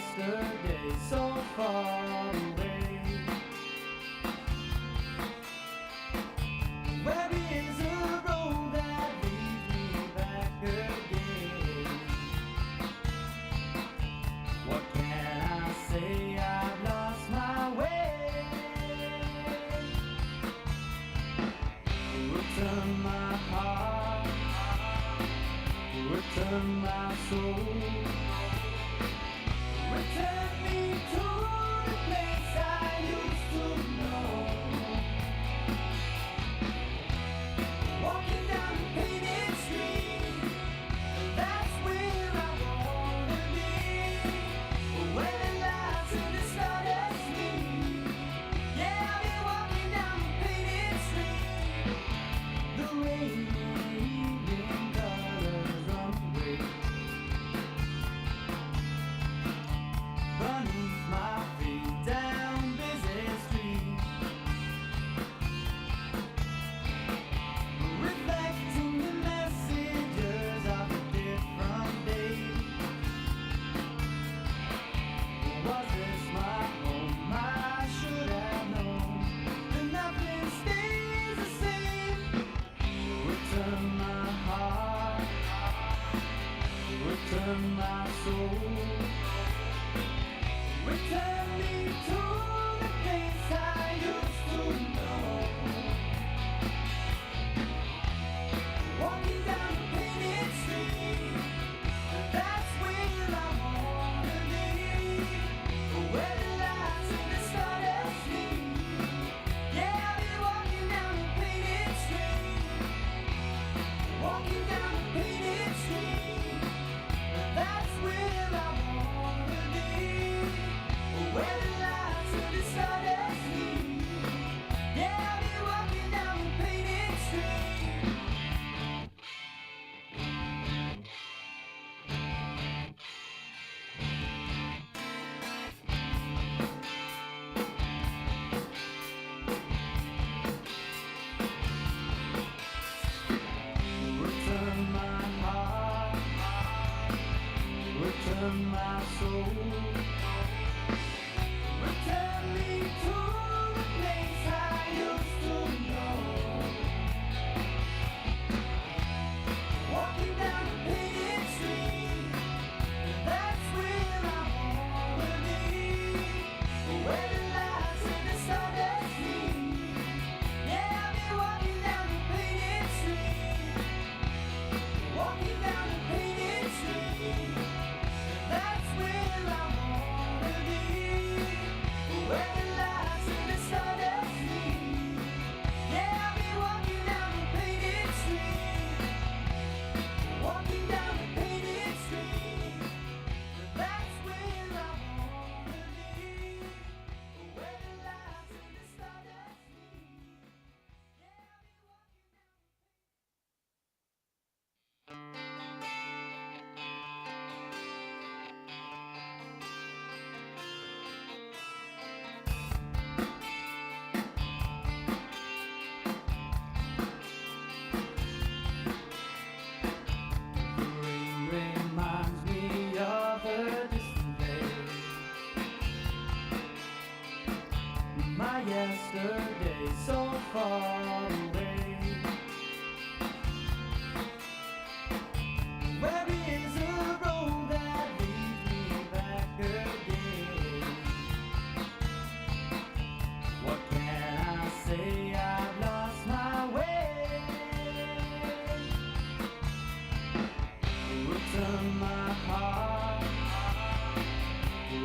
yesterday so far away. Where is a road that leads me back again? What can I say? I've lost my way. Return my heart, return my soul, return me to the place I used to know. Walking down the painted street, that's where I wanna be. Where the lights and the stardust meet. Yeah, I've been walking down the painted street. The rainy evening colors run away. Beneath my feet down busy street, reflecting the messages of a different day. Was this my home? I should have known that nothing stays the same. Return my heart, return my soul, return me to the place I used to know. Walking down the painted street, that's where I wanna be. Where the lights and the stardust meet. Yeah, I've been walking down the painted street. Walking down the painted street, that's where I wanna be. Where the lights and the stardust meet. Yeah, I'll be walking down the painted street. Return my heart, return my soul, return me to the place I used to know. Walking down the painted street, that's where I wanna be. Where the lights and the stardust meet. Yeah, I'll be walking down the painted street. Walking down the painted street, that's where I wanna be. Where the lights and the stardust meet. Yeah, I'll be walking down the painted street. Walking down the painted street, that's where I wanna be. Where the lights and the stardust meet. Yeah, I'll be walking down the The rain reminds me of a distant day. My yesterday so far away. Where is a road that leads me back again? What can I say? I've lost my way. Return my heart,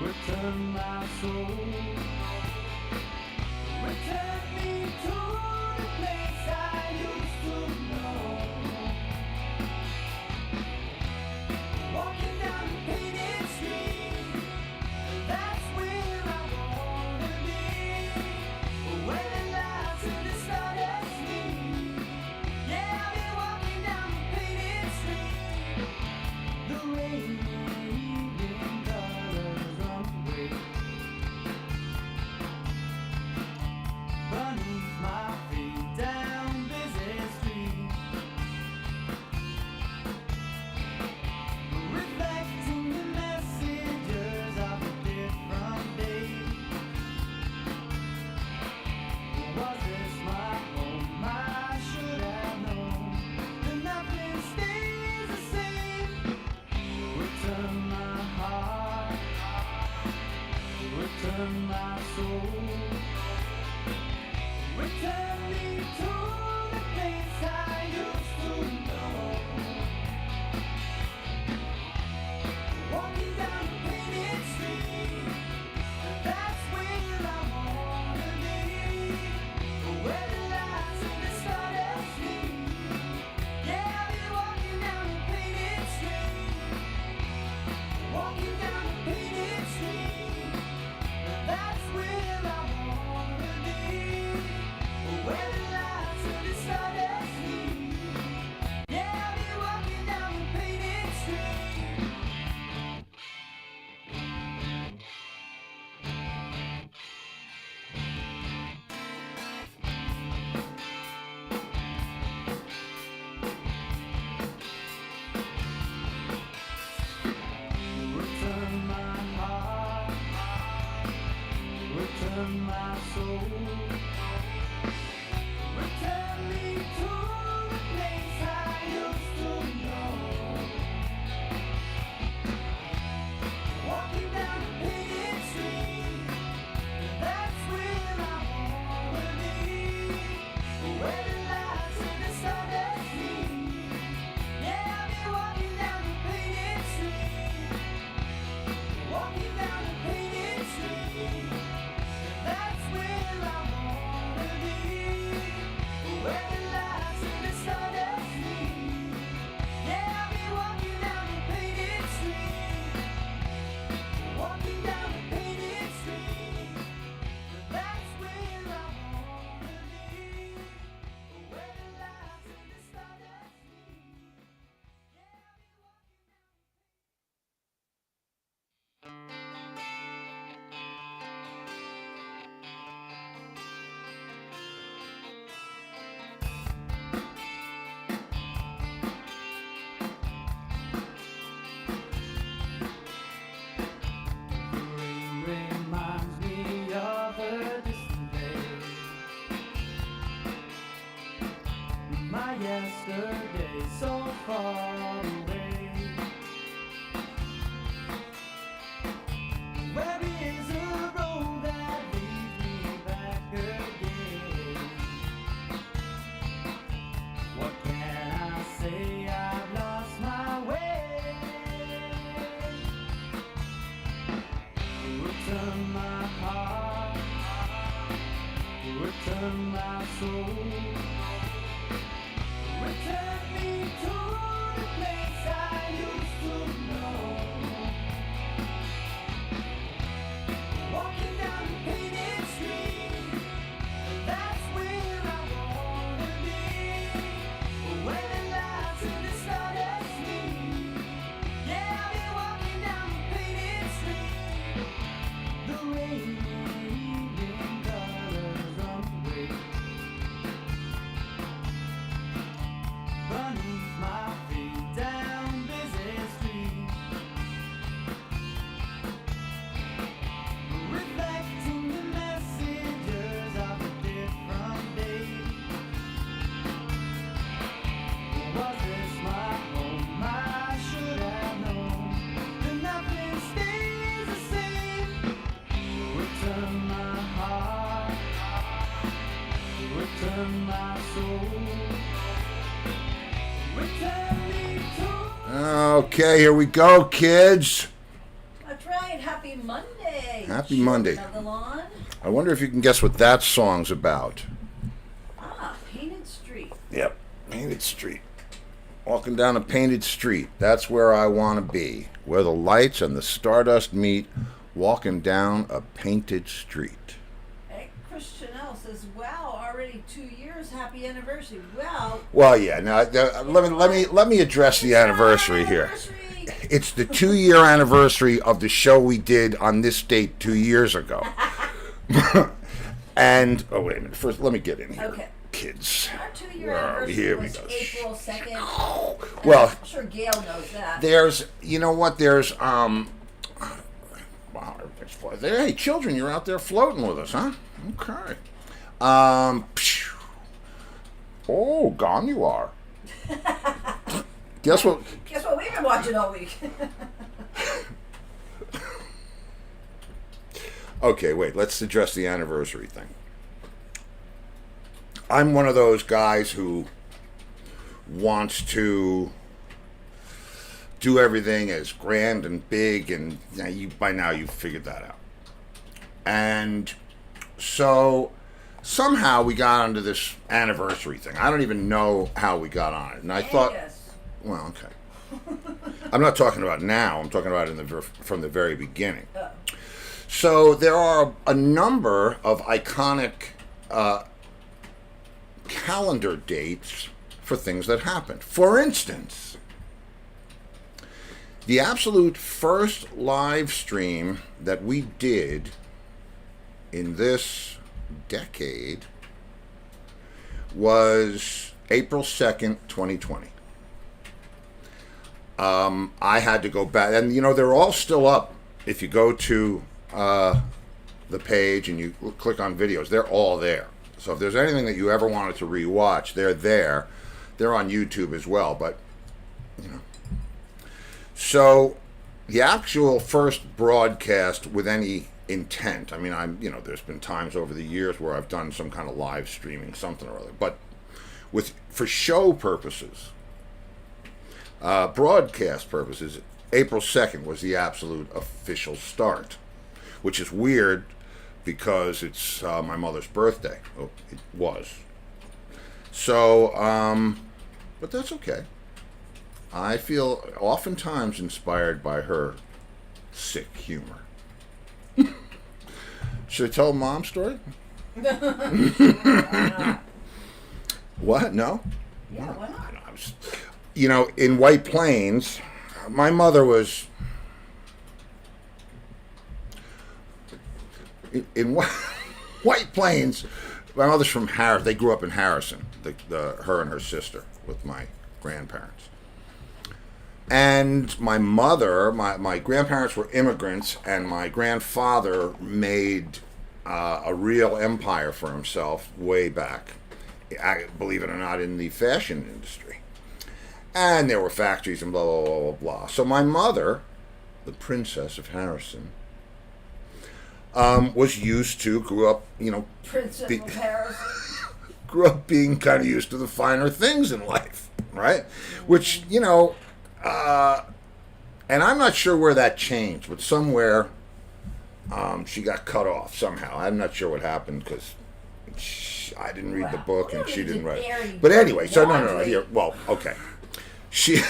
return my soul, return me to the place I used to know. Walking down the painted street, that's where I wanna be. Where the lights and the stardust meet. Yeah, I'll be walking down the painted street. The rainy evening colors run away. Beneath my feet down busy street, Return my soul. Return me to the place I used to know. Walking down the painted street, that's where I wanna be. Where the lights and the stars meet. Yeah, I'll be walking down the painted street. Walking down the painted street, that's where I wanna be. Where the lights and the stars meet. Yeah, I'll be walking down the painted street. Return my heart, return my soul. Return me to the place I used to know. Walking down the painted street, that's where I wanna be. Where the lights and the stars meet. Yeah, I'll be walking down the painted street. Walking down the painted street, that's where I wanna be. Where the lights and the stars meet. Yeah, I'll be walking down the painted street. Walking down the painted street, that's where I wanna be. Where the lights and the stars meet. Yeah, I'll be walking down. Rain reminds me of a distant day. My yesterday so far away. Where is a road that leads me back again? What can I say? I've lost my way. Return my heart, return my soul. Return me to the place I used to know. Walking down the painted street, that's where I wanna be. Where the lights and the stars meet. Yeah, I'll be walking down the painted street. The rain in colors on the way. Beneath my feet down busy street. Reflecting the messages of a different day. Was this my home? I should have known that nothing stays the same. Return my heart, return my soul. Return me to. Okay, here we go, kids. That's right. Happy Monday. Happy Monday. Children of the lawn. I wonder if you can guess what that song's about. Painted Street. Yep, Painted Street. Walking down a painted street. That's where I want to be. Where the lights and the stardust meet. Walking down a painted street. Hey, Christian L says, "Wow, already 2 years. Happy anniversary." Well, Well, yeah. Now, let me address the anniversary here. Anniversary. It's the 2-year anniversary of the show we did on this date 2 years ago. And oh, wait a minute. First, let me get in here. Okay. Kids. Our 2-year Where are we? anniversary Here we was go. April 2nd. Well, I'm sure Gail knows that. there's, you know what? There's wow, everything's floating. Hey, children, you're out there floating with us, huh? Okay. Phew. Oh, gone you are. Guess what? Guess what we've been watching all week? Okay, wait. Let's address the anniversary thing. I'm one of those guys who wants to do everything as grand and big, and by now you've figured that out. And so somehow we got onto this anniversary thing. I don't even know how we got on it. And I thought, Yes. well, okay. I'm not talking about now. I'm talking about from the very beginning. Oh. So there are a number of iconic calendar dates for things that happened. For instance, the absolute first live stream that we did in this decade was April 2nd, 2020. I had to go back, and they're all still up. If you go to the page and you click on videos, they're all there. So if there's anything that you ever wanted to rewatch, they're there. They're on YouTube as well, but so the actual first broadcast with any intent. I mean, there's been times over the years where I've done some kind of live streaming, something or other, but for show purposes, broadcast purposes, April 2nd was the absolute official start, which is weird because it's my mother's birthday. Oh, it was. So, but that's okay. I feel oftentimes inspired by her sick humor. Should I tell a mom story? Why What? No? not? Yeah, why not? I was, in White Plains, my mother was in White Plains. My mother's from Harris. They grew up in Harrison. Her and her sister with my grandparents. And my mother, my grandparents were immigrants, and my grandfather made a real empire for himself way back, believe it or not, in the fashion industry. And there were factories and blah, blah, blah, blah, blah. So my mother, the Princess of Harrison, grew up, Princess of Harrison. grew up being kind of used to the finer things in life, right? Which, and I'm not sure where that changed, but somewhere she got cut off somehow. I'm not sure what happened because I didn't read the book and she didn't write it. But anyway, so no. Here, well, okay. She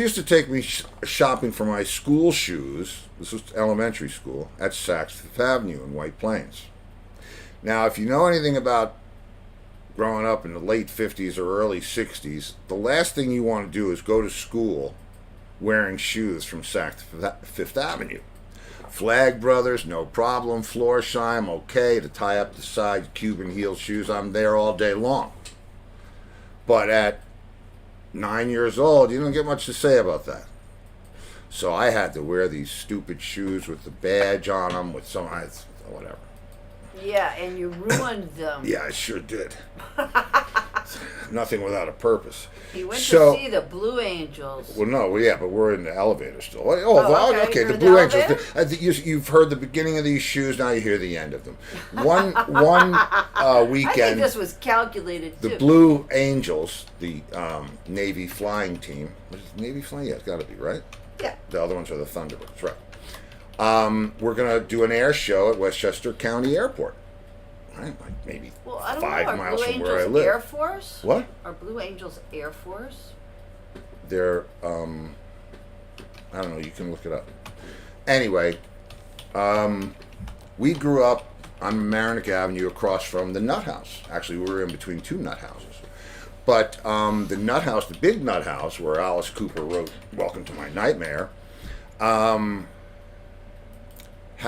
used to take me shopping for my school shoes. This was elementary school at Saks Fifth Avenue in White Plains. Now, if you know anything about growing up in the late 50s or early 60s, the last thing you want to do is go to school wearing shoes from Saks Fifth Avenue. Flag Brothers, no problem. Florsheim, okay. To tie up the side, Cuban heel shoes, I'm there all day long. But at 9 years old, you don't get much to say about that. So I had to wear these stupid shoes with the badge on them, with some, whatever. Yeah, and you ruined them. Yeah, I sure did. Nothing without a purpose. He went to see the Blue Angels. Well, no, but we're in the elevator still. Okay, The you're Blue in the Angels. I think you've heard the beginning of these shoes. Now you hear the end of them. One weekend. I think this was calculated too. The Blue Angels, the Navy flying team. Was it Navy flying? Yeah, it's got to be, right? Yeah. The other ones are the Thunderbirds, right? We're going to do an air show at Westchester County Airport. Right? Like maybe Well, I don't 5 know. Are miles Blue from where I Angels live. Air Force? What? Are Blue Angels Air Force? They're, I don't know, you can look it up. Anyway, we grew up on Mamaroneck Avenue across from the Nut House. Actually, we were in between two nut houses. But the Nut House, the big Nut House, where Alice Cooper wrote Welcome to My Nightmare, had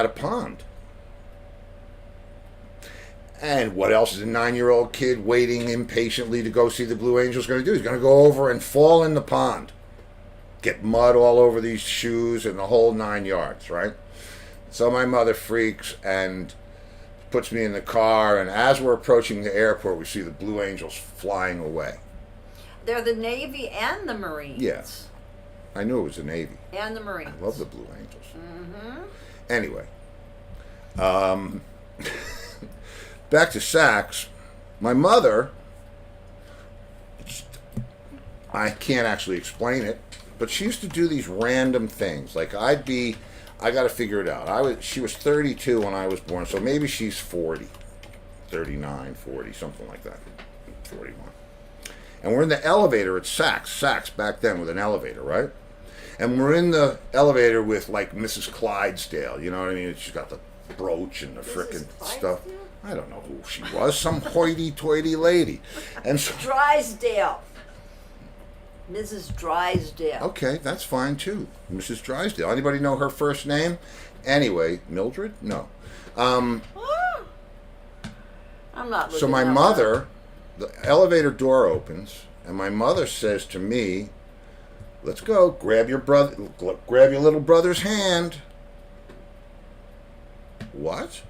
a pond. And what else is a 9-year-old kid waiting impatiently to go see the Blue Angels going to do? He's going to go over and fall in the pond. Get mud all over these shoes and the whole 9 yards, right? So my mother freaks and puts me in the car, and as we're approaching the airport, we see the Blue Angels flying away. They're the Navy and the Marines. Yes. I knew it was the Navy. And the Marines. I love the Blue Angels. Mm-hmm. Anyway, back to Saks. My mother, I can't actually explain it, but she used to do these random things. Like I got to figure it out. She was 32 when I was born, so maybe she's 40, 39, 40, something like that, 41. And we're in the elevator at Saks back then with an elevator, right? And we're in the elevator with like Mrs. Clydesdale, you know what I mean? She's got the brooch and the frickin' stuff. I don't know who she was, some hoity-toity lady. And so, Drysdale. Mrs. Drysdale. okay, that's fine too. Mrs. Drysdale. Anybody know her first name? Anyway, Mildred? No. I'm not looking So my that mother, the elevator door opens, and my mother says to me, "Let's go. Grab your little brother's hand." What?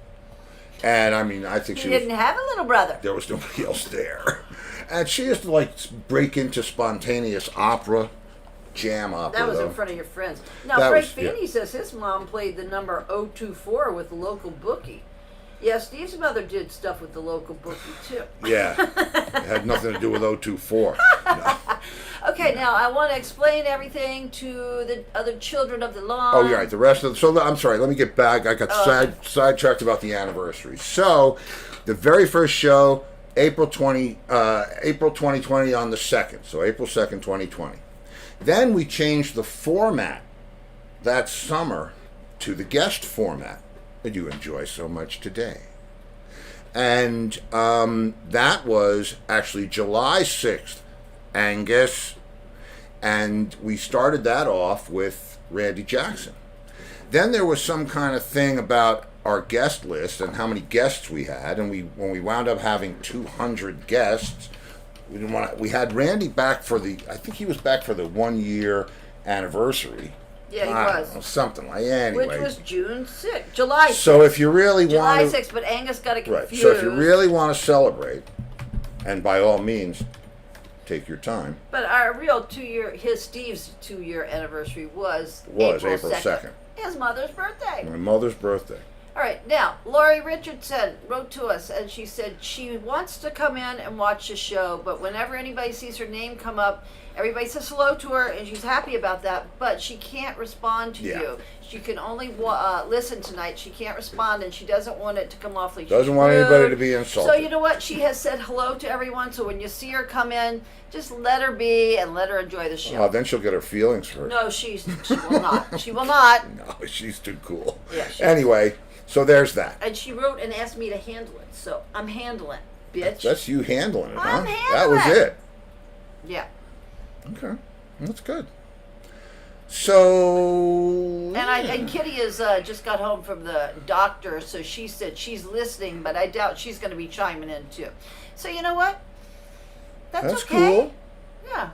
And I mean, I think She she didn't have a little brother. there was nobody else there, and she used to like break into spontaneous opera, jam opera. That was though. in front of your friends. Now, That Frank was- yeah. Feeney says his mom played the number 024 with the local bookie. Yeah, Steve's mother did stuff with the local bookie, too. Yeah, it had nothing to do with 024. No. Okay, now I want to explain everything to the other children of the lawn. Oh, yeah, right. The rest of so I'm sorry. Let me get back. I got sidetracked about the anniversary. So, the very first show, April 2020 on the 2nd. So April 2nd, 2020. Then we changed the format that summer to the guest format that you enjoy so much today. And that was actually July 6th, Angus. And we started that off with Randy Jackson. Then there was some kind of thing about our guest list and how many guests we had. And when we wound up having 200 guests, we had Randy back I think he was back for the 1 year anniversary. Yeah, he I don't was. know, something like anyway. Which was June 6th. July 6th. So if you really July want to, 6th, but Angus got it right. confused. So if you really want to celebrate, and by all means, take your time. But our real Steve's 2-year anniversary was April 2nd. His mother's birthday. My mother's birthday. All right, now, Laurie Richardson wrote to us, and she said she wants to come in and watch the show, but whenever anybody sees her name come up, everybody says hello to her, and she's happy about that, but she can't respond to Yeah. you. She can only listen tonight. She can't respond, and she doesn't want it to come off like Doesn't she's want rude. anybody to be insulted. So you know what? She has said hello to everyone, so when you see her come in, just let her be and let her enjoy the show. Then she'll get her feelings hurt. No, she will not. She will not. No, she's too cool. Yeah, Anyway, so there's that. And she wrote and asked me to handle it, so I'm handling, bitch. That's you handling it, huh? I'm That was handling it. Yeah. Okay, that's good. So. And Kitty is just got home from the doctor, so she said she's listening, but I doubt she's going to be chiming in too. So you know what? That's okay. Cool. Yeah.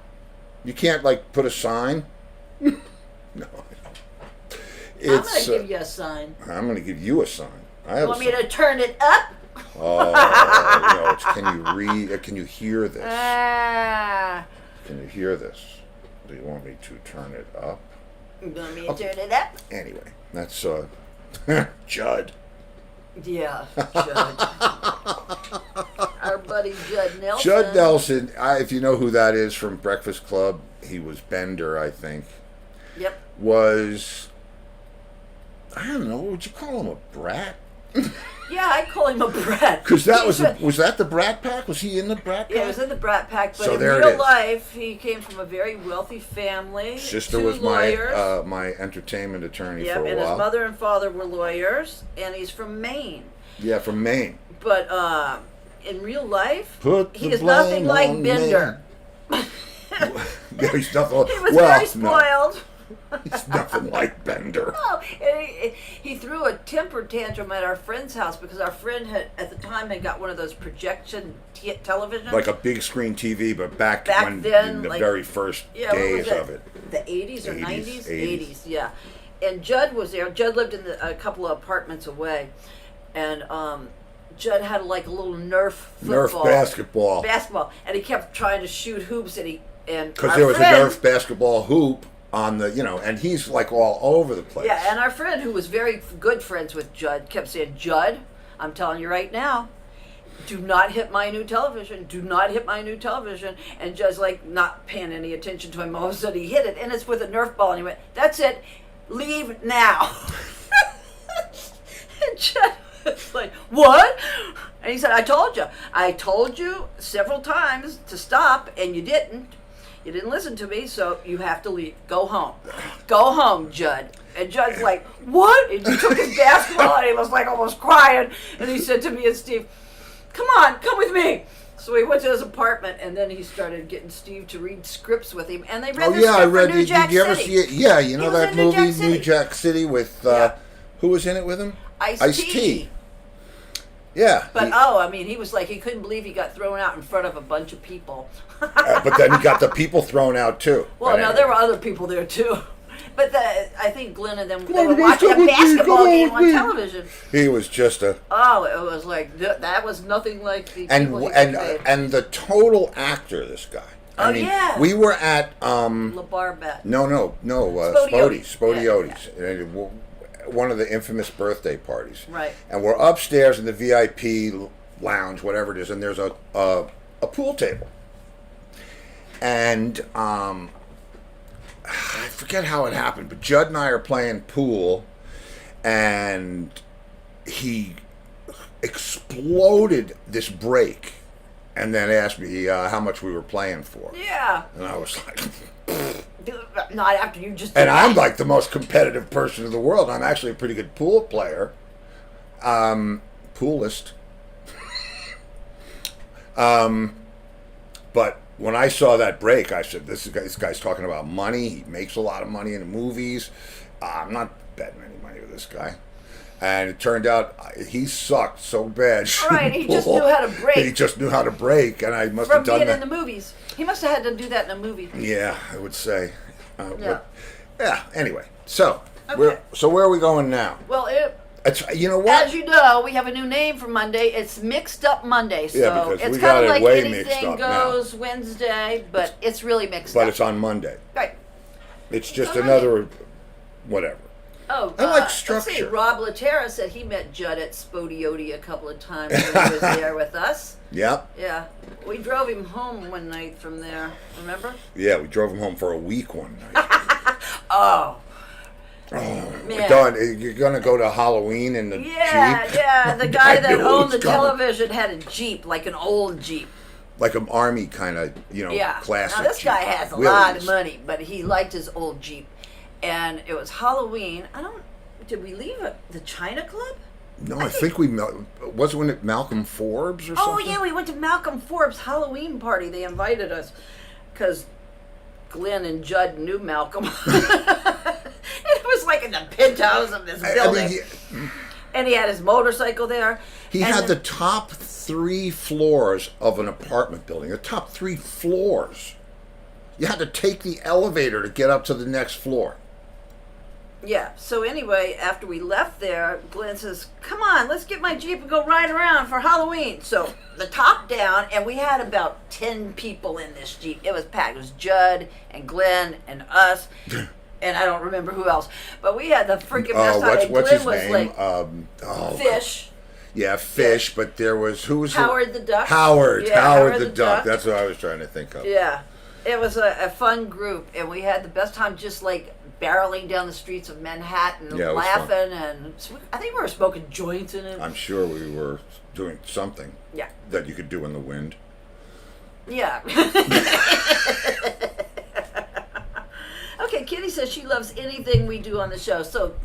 You can't like put a sign. No. I'm going to give you a sign. I'm going to give you a sign. I have You want me a sign. to turn it up? Oh no! Can you read? Can you hear this? Ah. Can you hear this? Do you want me to turn it up? You want me to turn it up? Anyway, that's Judd. Yeah, Judd. Our buddy Judd Nelson. Judd Nelson. If you know who that is from Breakfast Club, he was Bender, I think. Yep. Was I don't know. What would you call him? A brat? Yeah, I call him a brat. Because that was that the Brat Pack? Was he in the Brat Pack? Yeah, he was in the Brat Pack, but So in there it real is. life, he came from a very wealthy family. Sister 2 was lawyers. my entertainment attorney Yep, for a and while. his mother and father were lawyers, and he's from Maine. Yeah, from Maine. But in real life, Put he the is nothing blame like on Bender. Yeah, he's nothing. He was well, very no, spoiled. he's nothing like Bender. No, and he threw a temper tantrum at our friend's house because our friend had at the time had got one of those projection televisions. Like a big screen TV, but back when then, in the like, very first what days was of it. The 80s or 80s, 90s? 80s. 80s, yeah. And Judd was there. Judd lived in a couple of apartments away. And Judd had like a little Nerf football. Nerf basketball. And he kept trying to shoot hoops, and Because there was a Nerf basketball hoop on the, and he's like all over the place. Yeah, and our friend who was very good friends with Judd kept saying, Judd, I'm telling you right now, do not hit my new television. Do not hit my new television. And Judd's like not paying any attention to him. All of a sudden he hit it, and it's with a Nerf ball. And he went, that's it. Leave now. And Judd was like, what? And he said, I told you. I told you several times to stop, and you didn't. You didn't listen to me, so you have to leave. Go home. Go home, Judd. And Judd's like, what? And he took his basketball, and he was like almost crying. And he said to me and Steve, come on, come with me. So we went to his apartment, and then he started getting Steve to read scripts with him. And they read the script for New Jack Did you ever City. see it? Yeah, you know He was that in New movie, Jack City. New Jack City, with, Yeah. who was in it with him? Ice-T. Yeah. But he was like, he couldn't believe he got thrown out in front of a bunch of people. But then he got the people thrown out too. Well, no, there were other people there too. But I think Glenn and them, they were watching a basketball game on television. He was just a... Oh, it was like, that was nothing like the people he portrayed. And the total actor, this guy. I mean, yeah. we were at... LaBarbette. No, Spodiotis. One of the infamous birthday parties. Right. And we're upstairs in the VIP lounge, whatever it is, and there's a pool table. And I forget how it happened, but Judd and I are playing pool, and he exploded this break, and then asked me how much we were playing for. Yeah. And I was like... Not after you just... And I'm like the most competitive person in the world. I'm actually a pretty good pool player. Poolist. But when I saw that break, I said, this guy's talking about money. He makes a lot of money in the movies. I'm not betting any money with this guy. And it turned out he sucked so bad. Right, he just knew how to break. He just knew how to break, and I must From have done being that. in the movies. He must have had to do that in a movie. Yeah, I would say. Yeah. Anyway, so Okay. where are we going now? Well, You know what? as you know, we have a new name for Monday. It's Mixed Up Monday. So Yeah, because it's we got kind it of like way mixed anything up now. goes Wednesday, but it's really mixed But up. it's on Monday. Right. It's just on another whatever. Oh, I like Let's see. structure. Rob Laterra said he met Judd at Spodioti a couple of times when he was there with us. Yep. Yeah. We drove him home one night from there. Remember? Yeah, we drove him home for a week one night. Oh. We're done. You're gonna go to Halloween in the Jeep? Yeah. The guy I that knew it owned was the coming. television had a Jeep, like an old Jeep. Like an army kind of, Yeah. classic. Now this Jeep. guy has a lot of money, but he liked his old Jeep. And it was Halloween. Did we leave the China Club? No, I think we wasn't it Malcolm Forbes or something? Oh yeah, we went to Malcolm Forbes' Halloween party. They invited us because Glenn and Judd knew Malcolm. It was like in the penthouse of this building. And he had his motorcycle there. He had the top 3 floors of an apartment building. The top 3 floors. You had to take the elevator to get up to the next floor. Yeah, so anyway, after we left there, Glenn says, come on, let's get my Jeep and go ride around for Halloween. So the top down, and we had about 10 people in this Jeep. It was packed. It was Judd and Glenn and us, and I don't remember who else. But we had the freaking best time. And What's Glenn his was name? like, Fish. Yeah, Fish, but there was, who was Howard the Duck. Howard. Yeah, Howard the Duck. That's what I was trying to think of. Yeah. It was a fun group, and we had the best time just like barreling down the streets of Manhattan, Yeah, it was laughing, and I think we were smoking joints in it. I'm sure we were doing something Yeah. that you could do in the wind. Yeah. Okay, Kitty says she loves anything we do on the show, so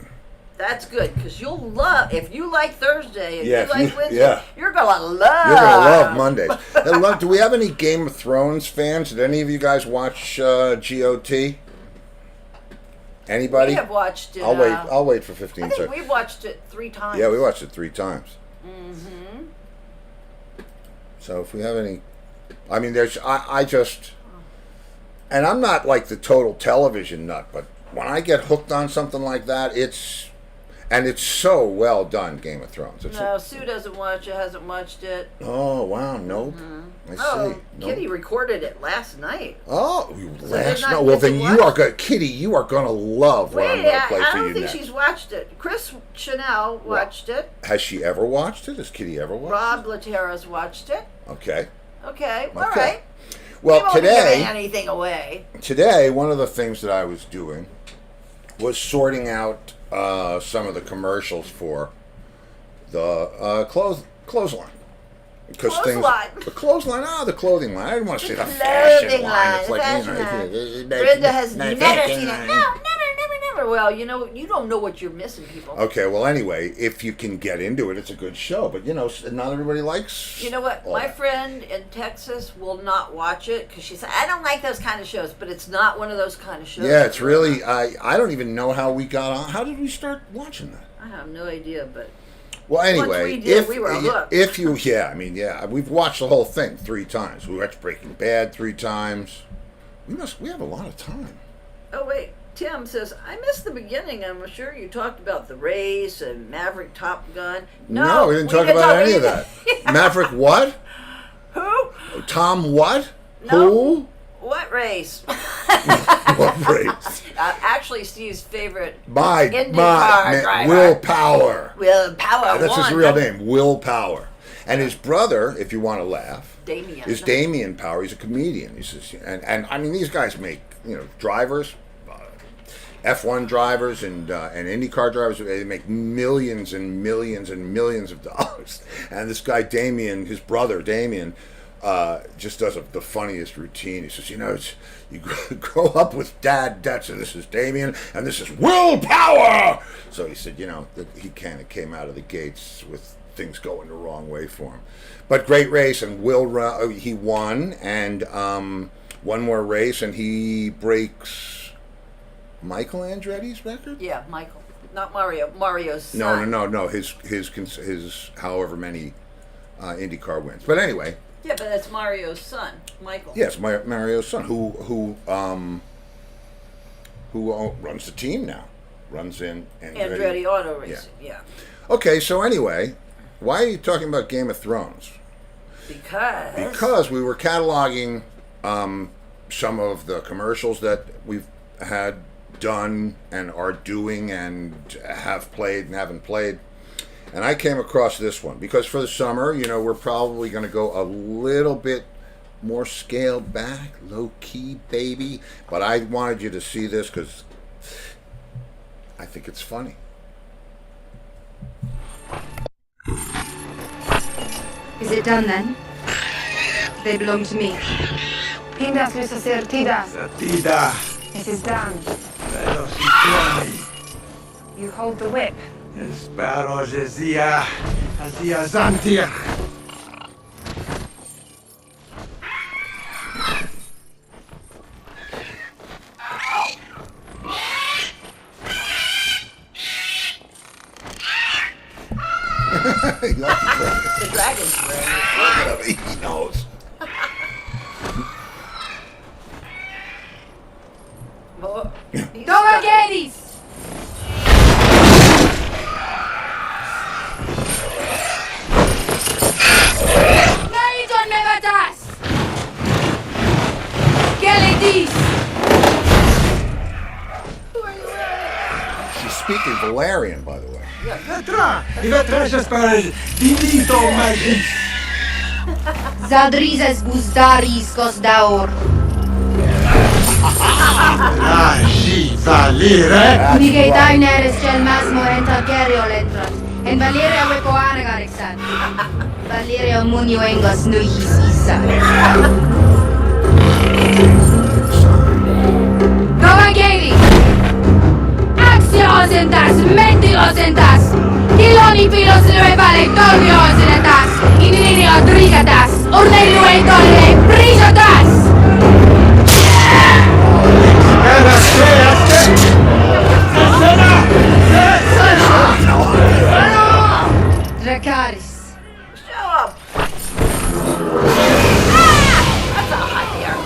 that's good, because you'll love, if you like Thursday and Yeah, you like Wednesday, yeah. you're going to love. You're gonna love Mondays. Do we have any Game of Thrones fans? Did any of you guys watch GOT? Anybody? We have watched it. I'll wait for 15 I think seconds. we watched it 3 times. Yeah, we watched it 3 times. Mm-hmm. So if we have any, I mean, I just, and I'm not like the total television nut, but when I get hooked on something like that, And it's so well done, Game of Thrones. It's No, Sue doesn't watch it, hasn't watched it. oh, wow, nope. I see. Oh, Nope. Kitty recorded it last night. Oh, last not night. Well, get to then you watch are going Kitty, you are going to love what I'm Wait, going to play I for don't you think next. she's watched it. Chris Chanel watched it. Has she ever watched it? Has Kitty ever watched Rob Latera's watched it. it? Okay. Okay, all Okay. right. Well, We won't be giving today, anything away. one of the things that I was doing was sorting out some of the commercials for the clothesline. Because Clothesline. the clothesline, the clothing line. I didn't want to say the Clothing fashion line, line. It's the like, fashion you line. know, Brenda has never fashion seen it. line. No, never. Well, you know, you don't know what you're missing, people. Okay, well, anyway, if you can get into it, it's a good show. But, you know, not everybody likes. You know what? all My that. friend in Texas will not watch it because she said, I don't like those kind of shows, but it's not one of those kind of shows. Yeah, it's really. I don't even know how we got on. How did we start watching that? I have no idea, but Well, anyway, we did, we were hooked. if you, we've watched the whole thing 3 times. We watched Breaking Bad 3 times. We have a lot of time. oh wait, Tim says, I missed the beginning. I'm sure you talked about the race and Maverick Top Gun. No, we didn't talk about any of that. Maverick what? Who? Tom what? No. Who? What race? What race? Actually, Steve's favorite My IndyCar driver. Willpower. Willpower. That's his won. real name, Willpower. And his brother, if you want to laugh, Damien. is Damien Power. He's a comedian. He says, and I mean, these guys make, drivers, F1 drivers and IndyCar drivers. They make millions and millions and millions of dollars. And this guy Damien, his brother Damien, just does the funniest routine. He says, you grow up with Dad, so this is Damien, and this is Willpower. So he said, that he kind of came out of the gates with things going the wrong way for him. But great race, and he won, and one more race, and he breaks Michael Andretti's record. Yeah, Michael, not Mario. Mario's son. No. His however many IndyCar wins. But anyway. Yeah, but that's Mario's son, Michael. Yes, Mario's son, who runs the team now, runs in Andretti Auto Racing. Yeah. Okay, so anyway, why are you talking about Game of Thrones? Because we were cataloging some of the commercials that we've had done and are doing and have played and haven't played. And I came across this one because for the summer, we're probably going to go a little bit more scaled back, low key, baby. But I wanted you to see this because I think it's funny. Is it done then? They belong to me. Tindas lysa ser tidas. Tida, It is done. pero si tuoni, You hold the whip. espero že zia, a zia zantir. He loves the the dragon's brain. dragon. He knows. Well, he's Domageddis! Naiton me batas! Geledis! She's speaking Valerian, by the way. Vetra, i vetra že spere dinito magis. Zadrizes buzdaris daur. La si valire. Migay Daineres gel masmo enta gerio lentrat. En Valeria wepoana garixan. Valeria munio engos nuhis isa. Domageddis! Axiosentas, mentiosentas! Kiloni pilos levale torniosenetas! Inlinio drigatas! Urnelue tolle brisotas! Era se. Sena. Dracaris. show up. That's a hot air.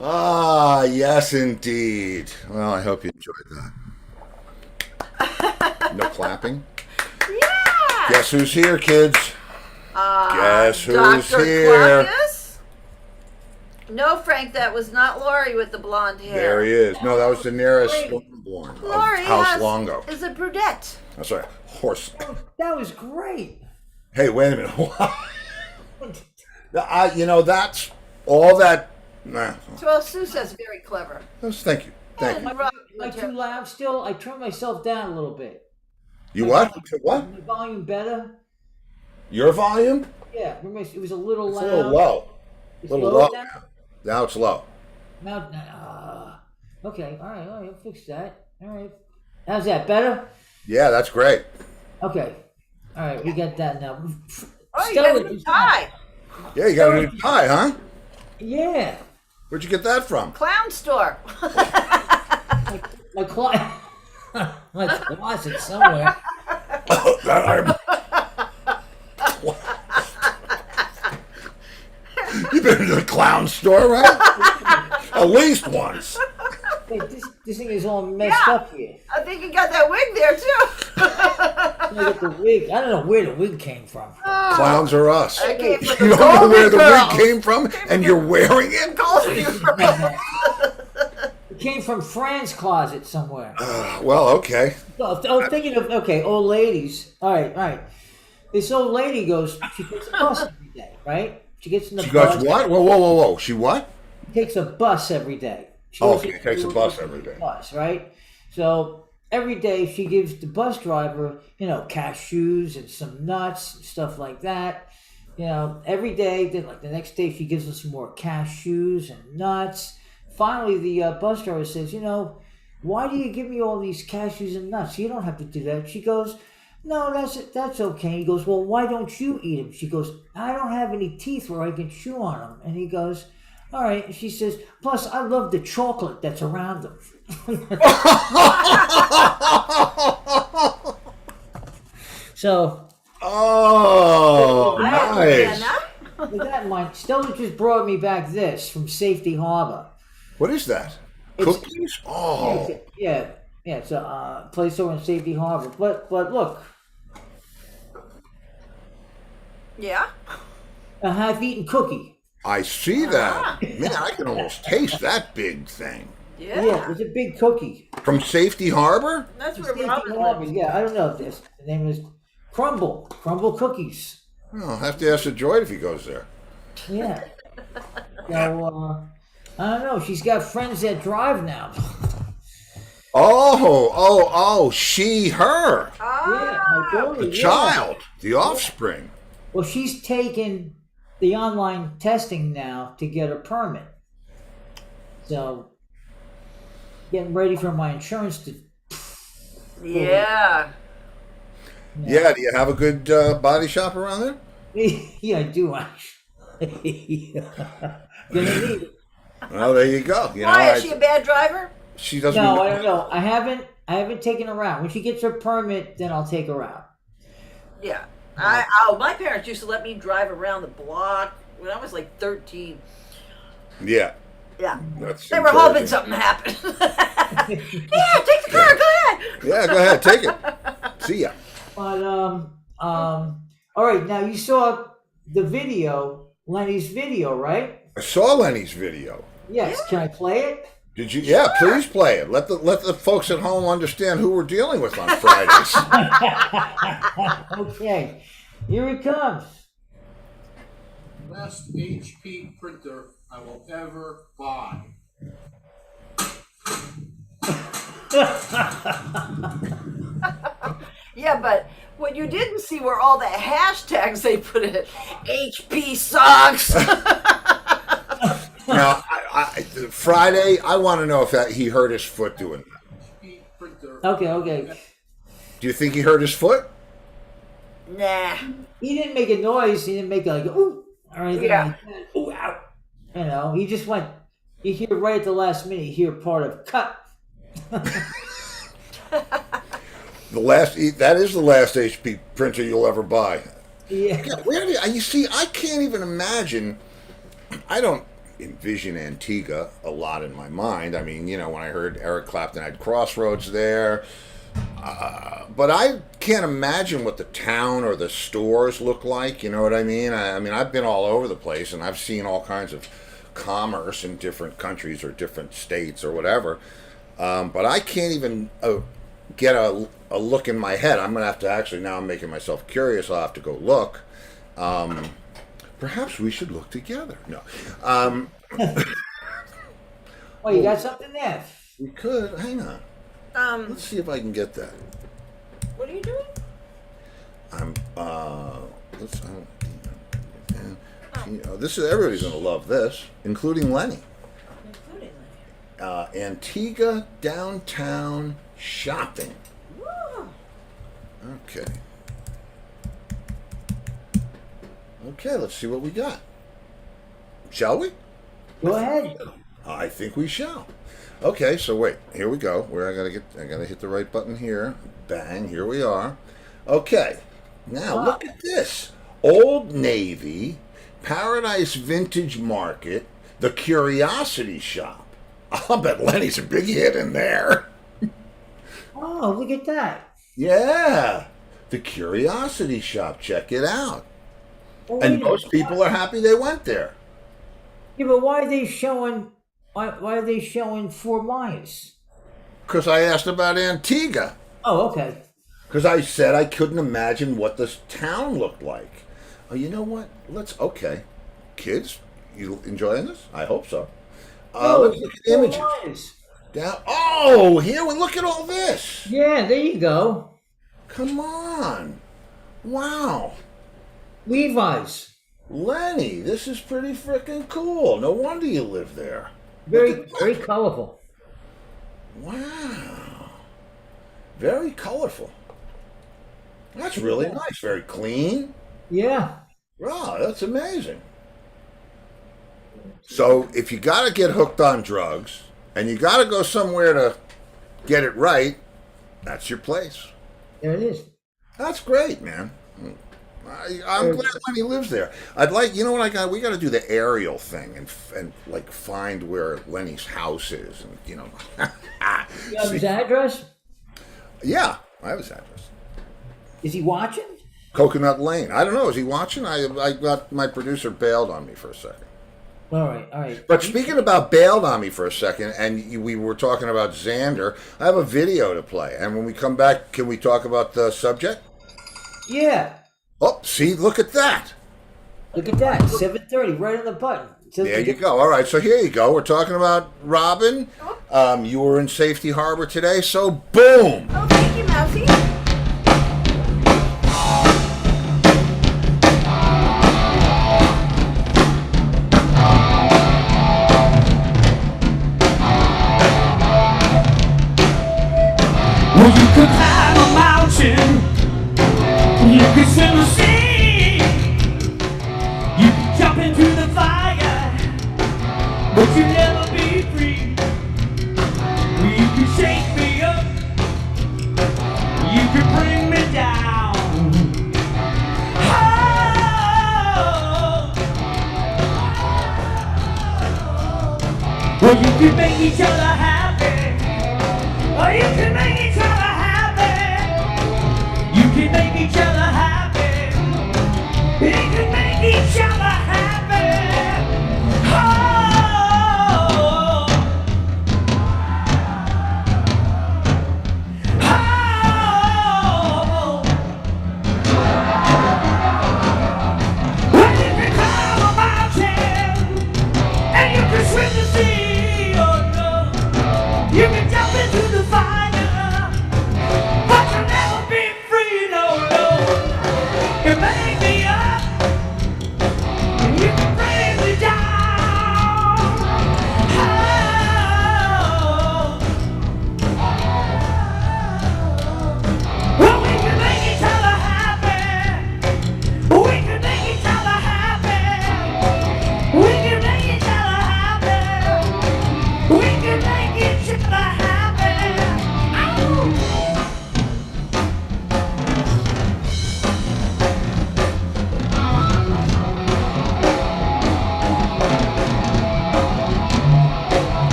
Ah, yes, indeed. Well, I hope you enjoyed that. No clapping. Yeah. Guess who's here, kids? Guess who's Dr. here? Clarkus? No, Frank, that was not Laurie with the blonde hair. There he is. No, that was Daenerys Stormborn of Laurie House Luongo. is a brunette. That's right. Horse. That was great. Hey, wait a minute. That's all that. Nah. Well, Sue says very clever. Thank you. Thank you. And Rob- Am I too loud still? I turned myself down a little bit. You what? What? My volume better? Your volume? Yeah, remember it was a little It's loud. a little low. It's little low low. now? Now it's low. Okay, all right, I'll fix that. All right. How's that, better? Yeah, that's great. Okay. All right, we got that now. Oh, you got a new tie. Yeah, you got a new tie, huh? Yeah. Where'd you get that from? Clown store. My closet. My closet somewhere. You've been to the clown store, right? At least once. Hey, this thing is all messed up here. I think you got that wig there too. I got the wig. I don't know where the wig came from. Clowns are us. I came from You the don't know where the Golden wig came from, and you're wearing it? Golden Girls. It came from Fran's closet somewhere. Well, okay. I'm thinking of, old ladies. All right. This old lady goes, she takes a bus every day, right? She gets in the She bus. goes, what? Whoa. She what? Takes a bus every day. She Oh, goes she into takes a bus every day. Bus, right? So every day she gives the bus driver, cashews and some nuts and stuff like that. Every day, then like the next day she gives us some more cashews and nuts. Finally, the bus driver says, why do you give me all these cashews and nuts? You don't have to do that. She goes, no, that's okay. He goes, well, why don't you eat them? She goes, I don't have any teeth where I can chew on them. And he goes, all right. And she says, plus, I love the chocolate that's around them. So. Oh, nice. With that in mind, Stella just brought me back this from Safety Harbor. What is that? It's- Cookies? Oh. Yeah, it's a place over in Safety Harbor. But look, Yeah. a half-eaten cookie. I see that. Man, I can almost taste that big thing. Yeah, it's a big cookie. From Safety Harbor? That's where Safety Robin Harbor. lives. Yeah, I don't know if this. The name is Crumble Cookies. Oh, I'll have to ask the Droid if he goes there. Yeah. So I don't know. She's got friends that drive now. Oh, she, her. Yeah, my daughter. The child, the offspring. Well, she's taken the online testing now to get a permit. So, getting ready for my insurance to. Yeah. Yeah, do you have a good body shop around there? Yeah, I do actually. Gonna need it. Well, there you go. Why is she a bad driver? She doesn't. No, I don't know. I haven't taken her out. When she gets her permit, then I'll take her out. Yeah. My parents used to let me drive around the block when I was like 13. Yeah. Yeah. That's They were hoping something happened. Yeah, take the car. Go ahead. Yeah, go ahead, take it. See ya. But all right. Now you saw the video, Lenny's video, right? I saw Lenny's video. Yes. Can I play it? Did you? Yeah, please play it. Let the folks at home understand who we're dealing with on Fridays. Okay. Here it comes. Best HP printer I will ever buy. Yeah, but what you didn't see were all the hashtags they put in it. HP sucks. Now, Friday, I want to know if he hurt his foot doing that. HP printer. Okay. Do you think he hurt his foot? Nah. He didn't make a noise. He didn't make like ooh or anything Yeah. like that. Ooh, ow. He just went. You hear right at the last minute. You hear part of cut. That is the last HP printer you'll ever buy. Yeah. You see, I can't even imagine. I don't envision Antigua a lot in my mind. I mean, when I heard Eric Clapton had Crossroads there, But I can't imagine what the town or the stores look like. You know what I mean? I mean, I've been all over the place, and I've seen all kinds of commerce in different countries or different states or whatever. But I can't even get a look in my head. I'm going to have to actually, now I'm making myself curious. I'll have to go look. Perhaps we should look together. No. Oh, you got something there? We could. Hang on. Let's see if I can get that. What are you doing? This is, everybody's going to love this, including Lenny. Including that. Antigua downtown shopping. Woo. Okay. Okay, let's see what we got. Shall we? Go ahead. I think we shall. Okay, so wait, here we go. Where I gotta hit the right button here. Bang, here we are. Okay, now look at this. Old Navy, Paradise Vintage Market, the Curiosity Shop. I'll bet Lenny's a big hit in there. Oh, look at that. Yeah, the Curiosity Shop. Check it out. Oh, And wait a most minute. people are happy they went there. Yeah, but why are they showing? Why are they showing Fort Myers? Because I asked about Antigua. Oh, okay. Because I said I couldn't imagine what this town looked like. Oh, you know what? Okay. Kids, you enjoying this? I hope so. Let's look at images. Myers. Down. Oh, here we look at all this. Yeah, there you go. Come on. Wow. Levi's. Lenny, this is pretty freaking cool. No wonder you live there. Very colorful. Wow. Very colorful. That's really nice. Very clean. Yeah. Wow, that's amazing. So if you got to get hooked on drugs and you got to go somewhere to get it right, that's your place. There it is. That's great, man. I'm glad Lenny lives there. I'd like, you know what I got? We got to do the aerial thing and like find where Lenny's house is, and you know. You have his address? Yeah, I have his address. Is he watching? Coconut Lane. I don't know. Is he watching? I got my producer bailed on me for a second. All right. But speaking about bailed on me for a second, and we were talking about Xander, I have a video to play. And when we come back, can we talk about the subject? Yeah. Oh, see, look at that. Look at that. 7:30, right on the button. There you go. All right, so here you go. We're talking about Robin. You were in Safety Harbor today, so boom. Oh, thank you, Mousy. Well, you could climb a mountain, you could swim the sea, you could jump into the fire, but you'll never be free. You could shake me up, you could bring me down. Oh. Well, you could make each other happy, or you can make each other happy. You can make each other happy.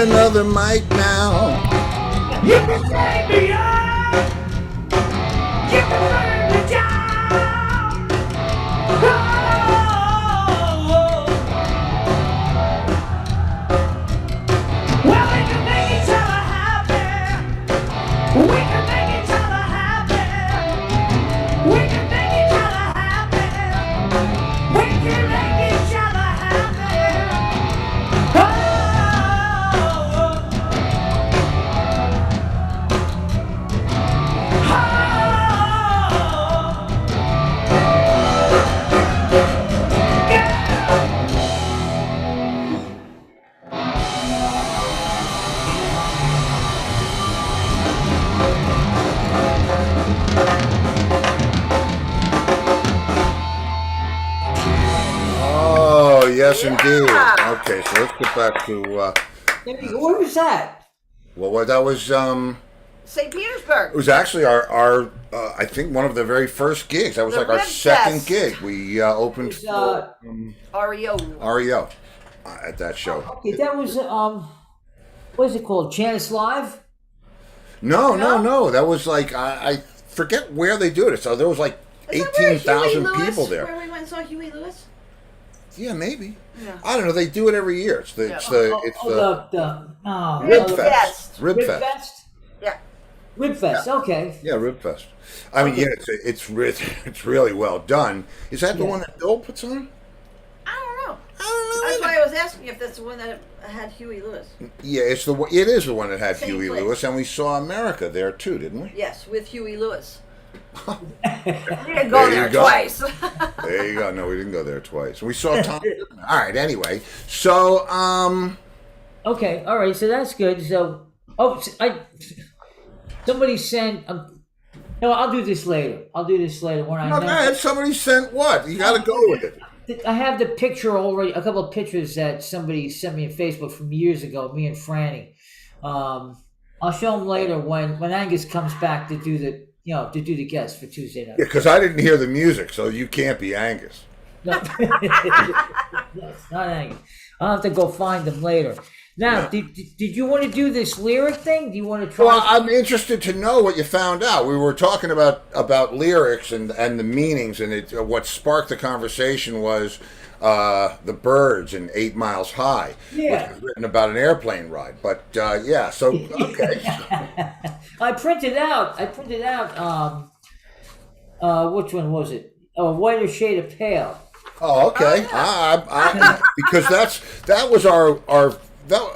another mic now. You can take me up. You can turn me down. Oh. Well, we can make each other happy. We can make each other happy. We can make each other happy. We can make each other happy. Oh. Oh, yes, indeed. Yeah. Okay, so let's get back to What was that? well, that was St. Petersburg. it was actually our I think one of the very first gigs. That was The like our Rib second Fest. gig. We opened It was, for REO. REO at that show. okay, that was what is it called? Janice Live? No. That was like I forget where they do it. So there was like Is that where 18,000 Huey Lewis- people there. Where we went and saw Huey Lewis? Yeah, maybe. Yeah. I don't know. They do it every year. It's the Yeah. it's the Rib Rib Fest. Fest. Rib Rib Fest. Fest? Yeah. Rib Fest, okay. Yeah, Rib Fest. I mean, yeah, it's really well done. Is that the Yeah. one that Bill puts on? I don't know. I don't That's know. why I was asking if that's the one that had Huey Lewis. Yeah, it is the one that had Same Huey place. Lewis, and we saw America there too, didn't we? Yes, with Huey Lewis. We didn't go There you there go. twice. There you go. No, we didn't go there twice. We saw Tom. All right. Anyway, so Okay, all right, so that's good. So, somebody sent. No, I'll do this later. When I no, know. go ahead. Somebody sent what? You got to go with it. I have the picture already. A couple of pictures that somebody sent me on Facebook from years ago. Me and Franny. I'll show them later when Angus comes back to do the guest for Tuesday night. Yeah, because I didn't hear the music, so you can't be Angus. No. Yes, not Angus. I'll have to go find them later. Now, did you want to do this lyric thing? Do you want to try? Well, I'm interested to know what you found out. We were talking about lyrics and the meanings, and what sparked the conversation was the Birds and 8 Miles High, Yeah. which was written about an airplane ride. But yeah, so okay. I printed out. Which one was it? Oh, Whiter Shade of Pale. Oh, okay. Because that was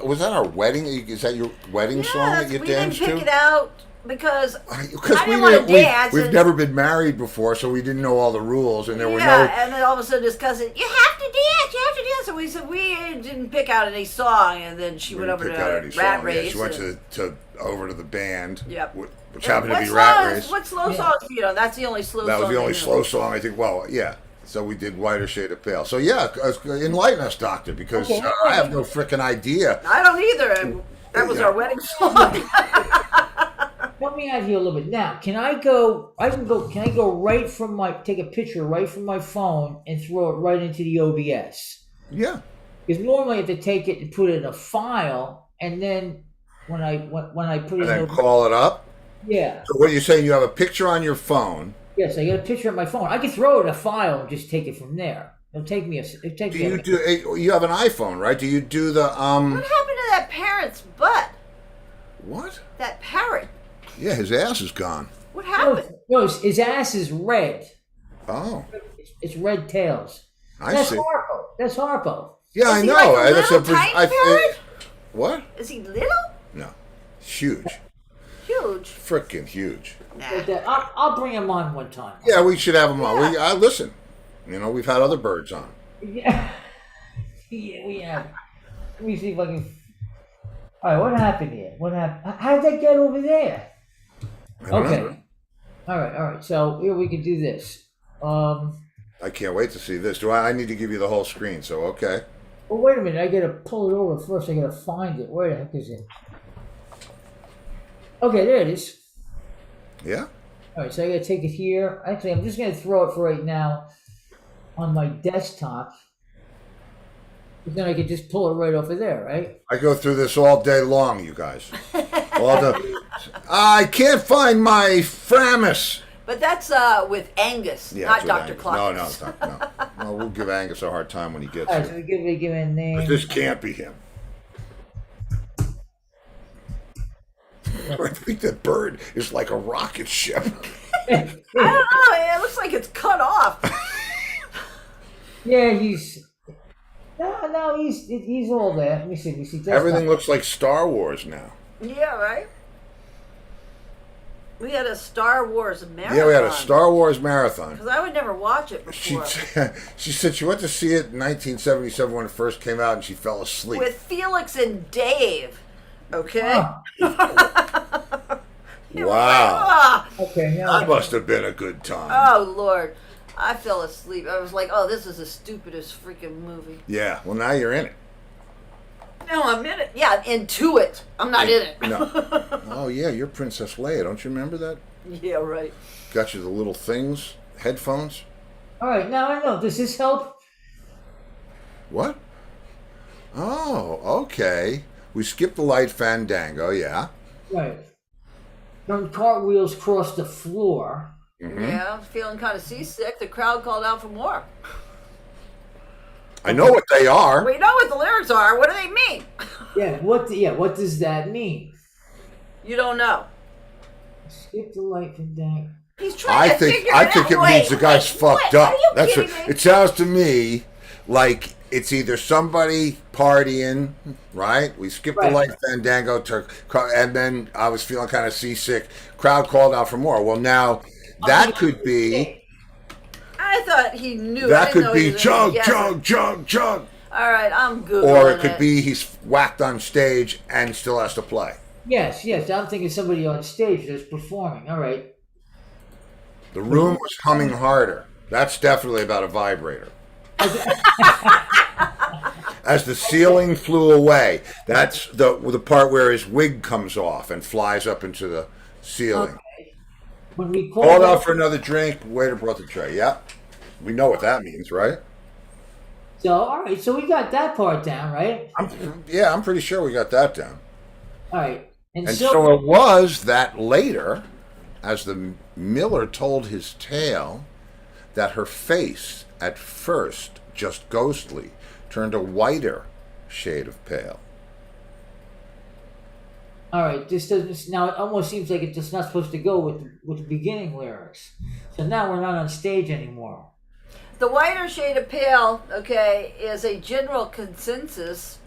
was that our wedding? Is that your wedding song that you we didn't danced pick to? it out because Because I didn't want to dance. we've and- never been married before, so we didn't know all the rules, and there were Yeah, no. and then all of a sudden his cousin, you have to dance. And we said we didn't pick out any song, and then she went over pick out to any Rat song. Race. Yeah, she went and- to over to the band. Yep. Which happened to What be Rat songs- Race. What slow songs do you know? That's the only slow That song. was the only they slow know. song I think. Well, yeah. So we did Whiter Shade of Pale. So yeah, enlighten us, Doctor, because Okay. I have no frickin' idea. I don't either. And that was Yeah. our wedding song. Help me out here a little bit. Now, can I go right from take a picture right from my phone and throw it right into the OBS? Yeah. Because normally I have to take it and put it in a file, and then when I put And it then in call it up. yeah. So what you're saying? You have a picture on your phone. Yes, I got a picture of my phone. I can throw it in a file and just take it from there. It'll take me Do you do? You have an iPhone, right? Do you do the What happened to that parrot's butt? What? That parrot. Yeah, his ass is gone. What happened? No, his ass is red. Oh, It's red tails. I That's see. Harpo. That's Harpo. Yeah, Is I he know. like a That's little tiny parrot? What? Is he little? No, huge, Huge. freaking huge. But, I'll bring him on one time. Yeah, we should have him on. Yeah. Listen. You know, we've had other birds on. Yeah. Yeah, we have. Let me see if I can. All right, what happened here? What happened? How did that get over there? I don't Okay. know. All right. So here we can do this. I can't wait to see this. I need to give you the whole screen. So okay. Oh, wait a minute. I gotta pull it over first. I gotta find it. Where the heck is it? Okay, there it is. Yeah. All right, so I gotta take it here. Actually, I'm just gonna throw it for right now on my desktop. Then I could just pull it right over there, right? I go through this all day long, you guys. All the, I can't find my Framus. But that's with Angus, Yeah, not it's with Dr. Angus. Claudius. No. We'll give Angus a hard time when he gets All right, here. so give me a name. This can't be him. I think that bird is like a rocket ship. I don't know. It looks like it's cut off. Yeah, he's all there. Let me see. That's Everything not- looks like Star Wars now. Yeah, right? We had a Star Wars marathon. Yeah, we had a Star Wars marathon. Because I would never watch it She before. she said she went to see it in 1977 when it first came out, and she fell asleep. With Felix and Dave. Okay? Huh. Wow, Ah, Okay, now that must have been a good time. oh, Lord. I fell asleep. I was like, oh, this is the stupidest freaking movie. Yeah, well now you're in it. No, I'm in it. Yeah, I'm into it. I'm not in it. No. Oh yeah, you're Princess Leia. Don't you remember that? Yeah, right. Got you the little things, headphones. all right, now I know. Does this help? What? Oh, okay. We skipped the light fandango. Yeah. Right. Some cartwheels cross the floor. Yeah, I was feeling kind of seasick. The crowd called out for more. I know what they are. We know what the lyrics are. What do they mean? Yeah. What does that mean? You don't know. Skip the light from that. He's trying I to think figure I it think out. it means the guy's fucked Are up. you That's kidding what me? it sounds to me like. It's either somebody partying, right? We skipped the Right. light fandango and then I was feeling kind of seasick. Crowd called out for more. Well, now that could be I thought he knew. I that didn't could know he be was chug gonna guess it. chug chug chug, All right, I'm Googling or it could be he's whacked on stage and still has to play. Yes. I'm thinking somebody on stage that's performing. All right. The room was humming harder. That's definitely about a vibrator. As the ceiling flew away, that's the part where his wig comes off and flies up into the ceiling. When we call Called that- out for another drink. Waiter brought the tray. Yep, we know what that means, right? So all right. So we got that part down, right? I'm pretty sure we got that down. All right. And And so so it was that later, as the miller told his tale, that her face, at first just ghostly, turned a whiter shade of pale. all right. This doesn't. Now it almost seems like it's just not supposed to go with the beginning lyrics. So now we're not on stage anymore. The whiter shade of pale, okay, is a general consensus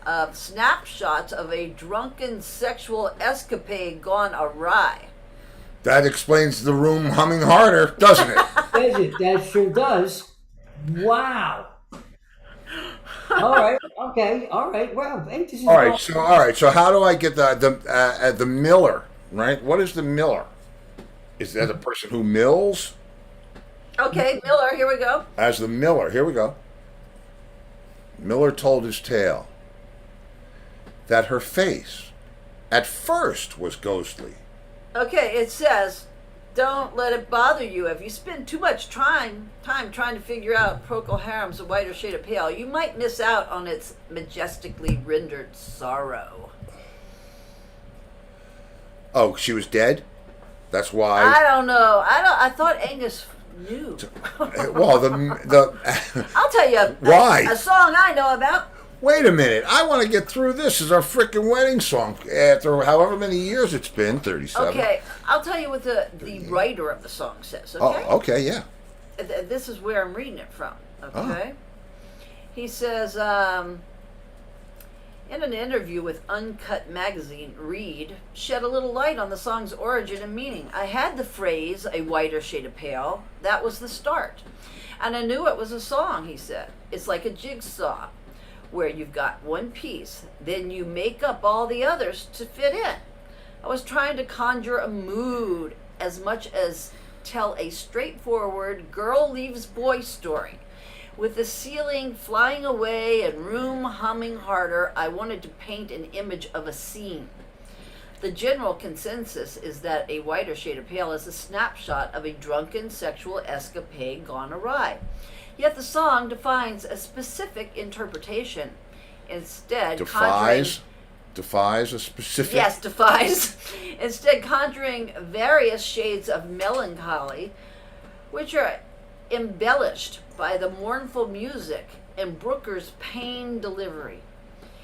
of snapshots of a drunken sexual escapade gone awry. That explains the room humming harder, doesn't it? Does it? That sure does. Wow. All right. Okay. All right. Wow. Hey, this is All right. So how do I get the miller? Right? What is the miller? Is that a person who mills? Okay, Miller, here we go. As the miller, here we go. Miller told his tale that her face at first was ghostly. Okay, it says, don't let it bother you. If you spend too much time trying to figure out Procol Harum's A Whiter Shade of Pale, you might miss out on its majestically rendered sorrow. Oh, she was dead? That's I why. don't know. I thought Angus knew. Well, the I'll tell you Why? a song I know about. wait a minute. I want to get through this. This is our freaking wedding song. After however many years it's been, 37. Okay, I'll tell you what the writer of the song says, Oh, okay? okay, yeah. This is where I'm reading it from, Oh. okay? He says, in an interview with Uncut Magazine, Reed shed a little light on the song's origin and meaning. I had the phrase, a whiter shade of pale. That was the start. And I knew it was a song, he said. It's like a jigsaw, where you've got one piece, then you make up all the others to fit in. I was trying to conjure a mood as much as tell a straightforward girl leaves boy story. With the ceiling flying away and room humming harder, I wanted to paint an image of a scene. The general consensus is that A Whiter Shade of Pale is a snapshot of a drunken sexual escapade gone awry. Yet the song defines a specific interpretation. Instead, conjuring Defies a specific. Yes, defies. Instead, conjuring various shades of melancholy, which are embellished by the mournful music and Brooker's pain delivery.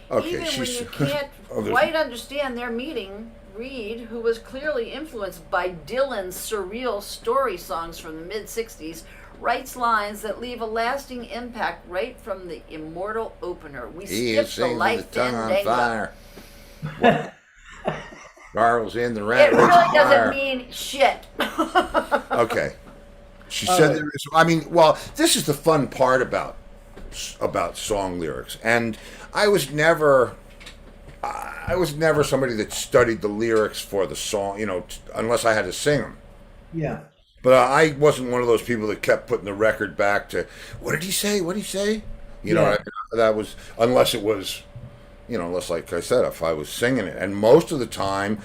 Okay, Even when she's. you can't Oh, there's- quite understand their meaning, Reed, who was clearly influenced by Dylan's surreal story songs from the mid-'60s, writes lines that leave a lasting impact right from the immortal opener. We He skip is the singing with life the tongue on fandango. fire. Carl's in the rat It really race doesn't fire. mean shit. Okay. She said there is. I mean, well, this is the fun part about song lyrics, and I was never somebody that studied the lyrics for the song, unless I had to sing them. Yeah. But I wasn't one of those people that kept putting the record back to, what did he say? What did he say? Yeah. That was, unless it was, unless, like I said, if I was singing it. And most of the time,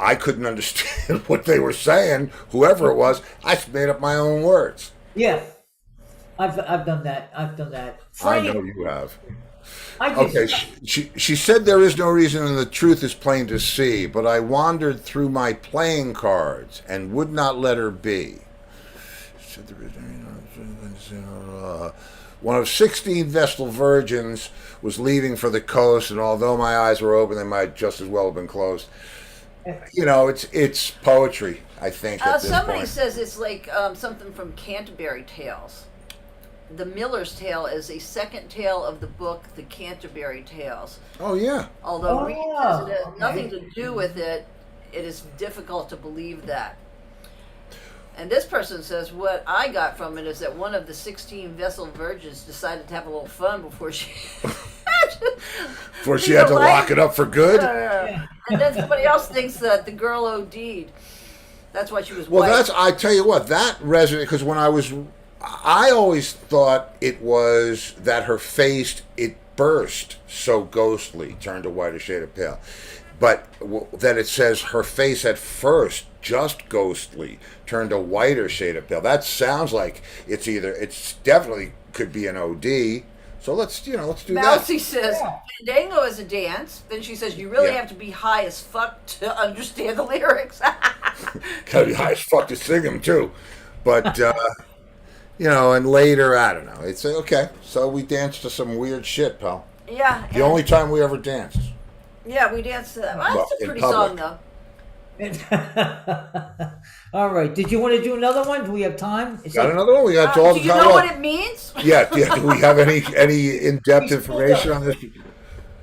I couldn't understand what they were saying, whoever it was. I just made up my own words. Yeah. I've done that. I know you have. I just, Okay, she said there is no reason and the truth is plain to see, but I wandered through my playing cards and would not let her be. She said there is one of 16 Vestal virgins was leaving for the coast, and although my eyes were open, they might just as well have been closed. It's poetry, I think, at this Somebody point. says it's like something from Canterbury Tales. The Miller's Tale is a second tale of the book, The Canterbury Tales. Oh, yeah. Although Reed says it has okay. nothing to do with it, it is difficult to believe that. And this person says what I got from it is that one of the 16 Vestal virgins decided to have a little fun before she... Before she had to lock it up for good? And then somebody else thinks that the girl OD'd. That's why she was Well, white. I tell you what, that resonated, because I always thought it was that her face, it burst so ghostly, turned a whiter shade of pale. But that it says her face at first, just ghostly, turned a whiter shade of pale. That sounds like it's definitely could be an OD. So let's do Mousy says, Fandango is a dance. Then she says, you really Yeah. have to be high as fuck to understand the lyrics. Gotta be high as fuck to sing them too. But, and later, I don't know. It's okay. So we danced to some weird shit, pal. Yeah. The only time we ever danced. Yeah, we danced to that. Well, Well, that's a in pretty public. song, though. all right. Did you want to do another one? Do we have time? Got another one? We got all Do the you time. know Well, what it means? Yeah. Do we have any in-depth information on this?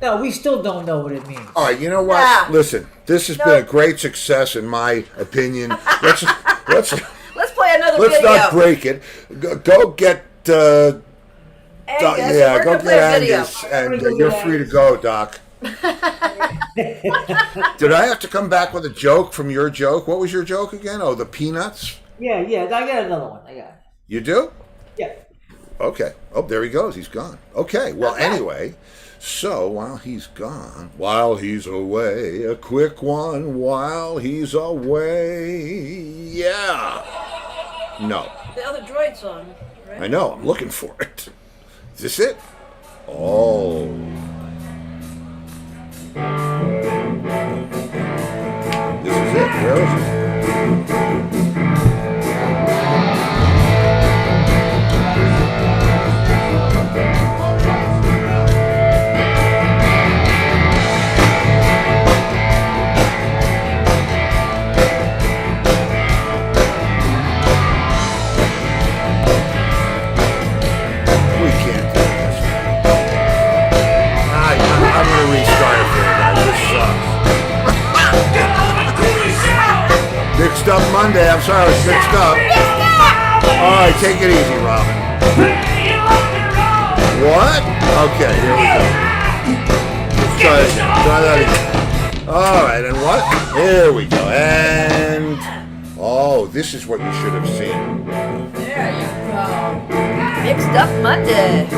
No, we still don't know what it means. All right. You know what? Yeah. Listen, this has been a great success in my opinion. Let's Let's play another let's video. not break it. Go get. Angus, Yeah, we're go gonna play get a video. Angus, and We're gonna you're get free to Angus. go, Doc. Did I have to come back with a joke from your joke? What was your joke again? Oh, the peanuts. Yeah. I got another one. I got it. You do? Yeah. Okay. Oh, there he goes. He's gone. Okay. Well, anyway, so while he's away, a quick one while he's away. Yeah. No. The other droid song, right? I know. I'm looking for it. Is this it? Oh. This is it. Where is it? We can't do this. I'm going to restart it for you guys. This sucks. Mixed up Monday. I'm sorry, it's mixed up. All right, take it easy, Robin. What? Okay, here we go. Let's try it again. Try that again. All right, and what? Here we go. And oh, this is what you should have seen. There you go. Mixed Up Monday.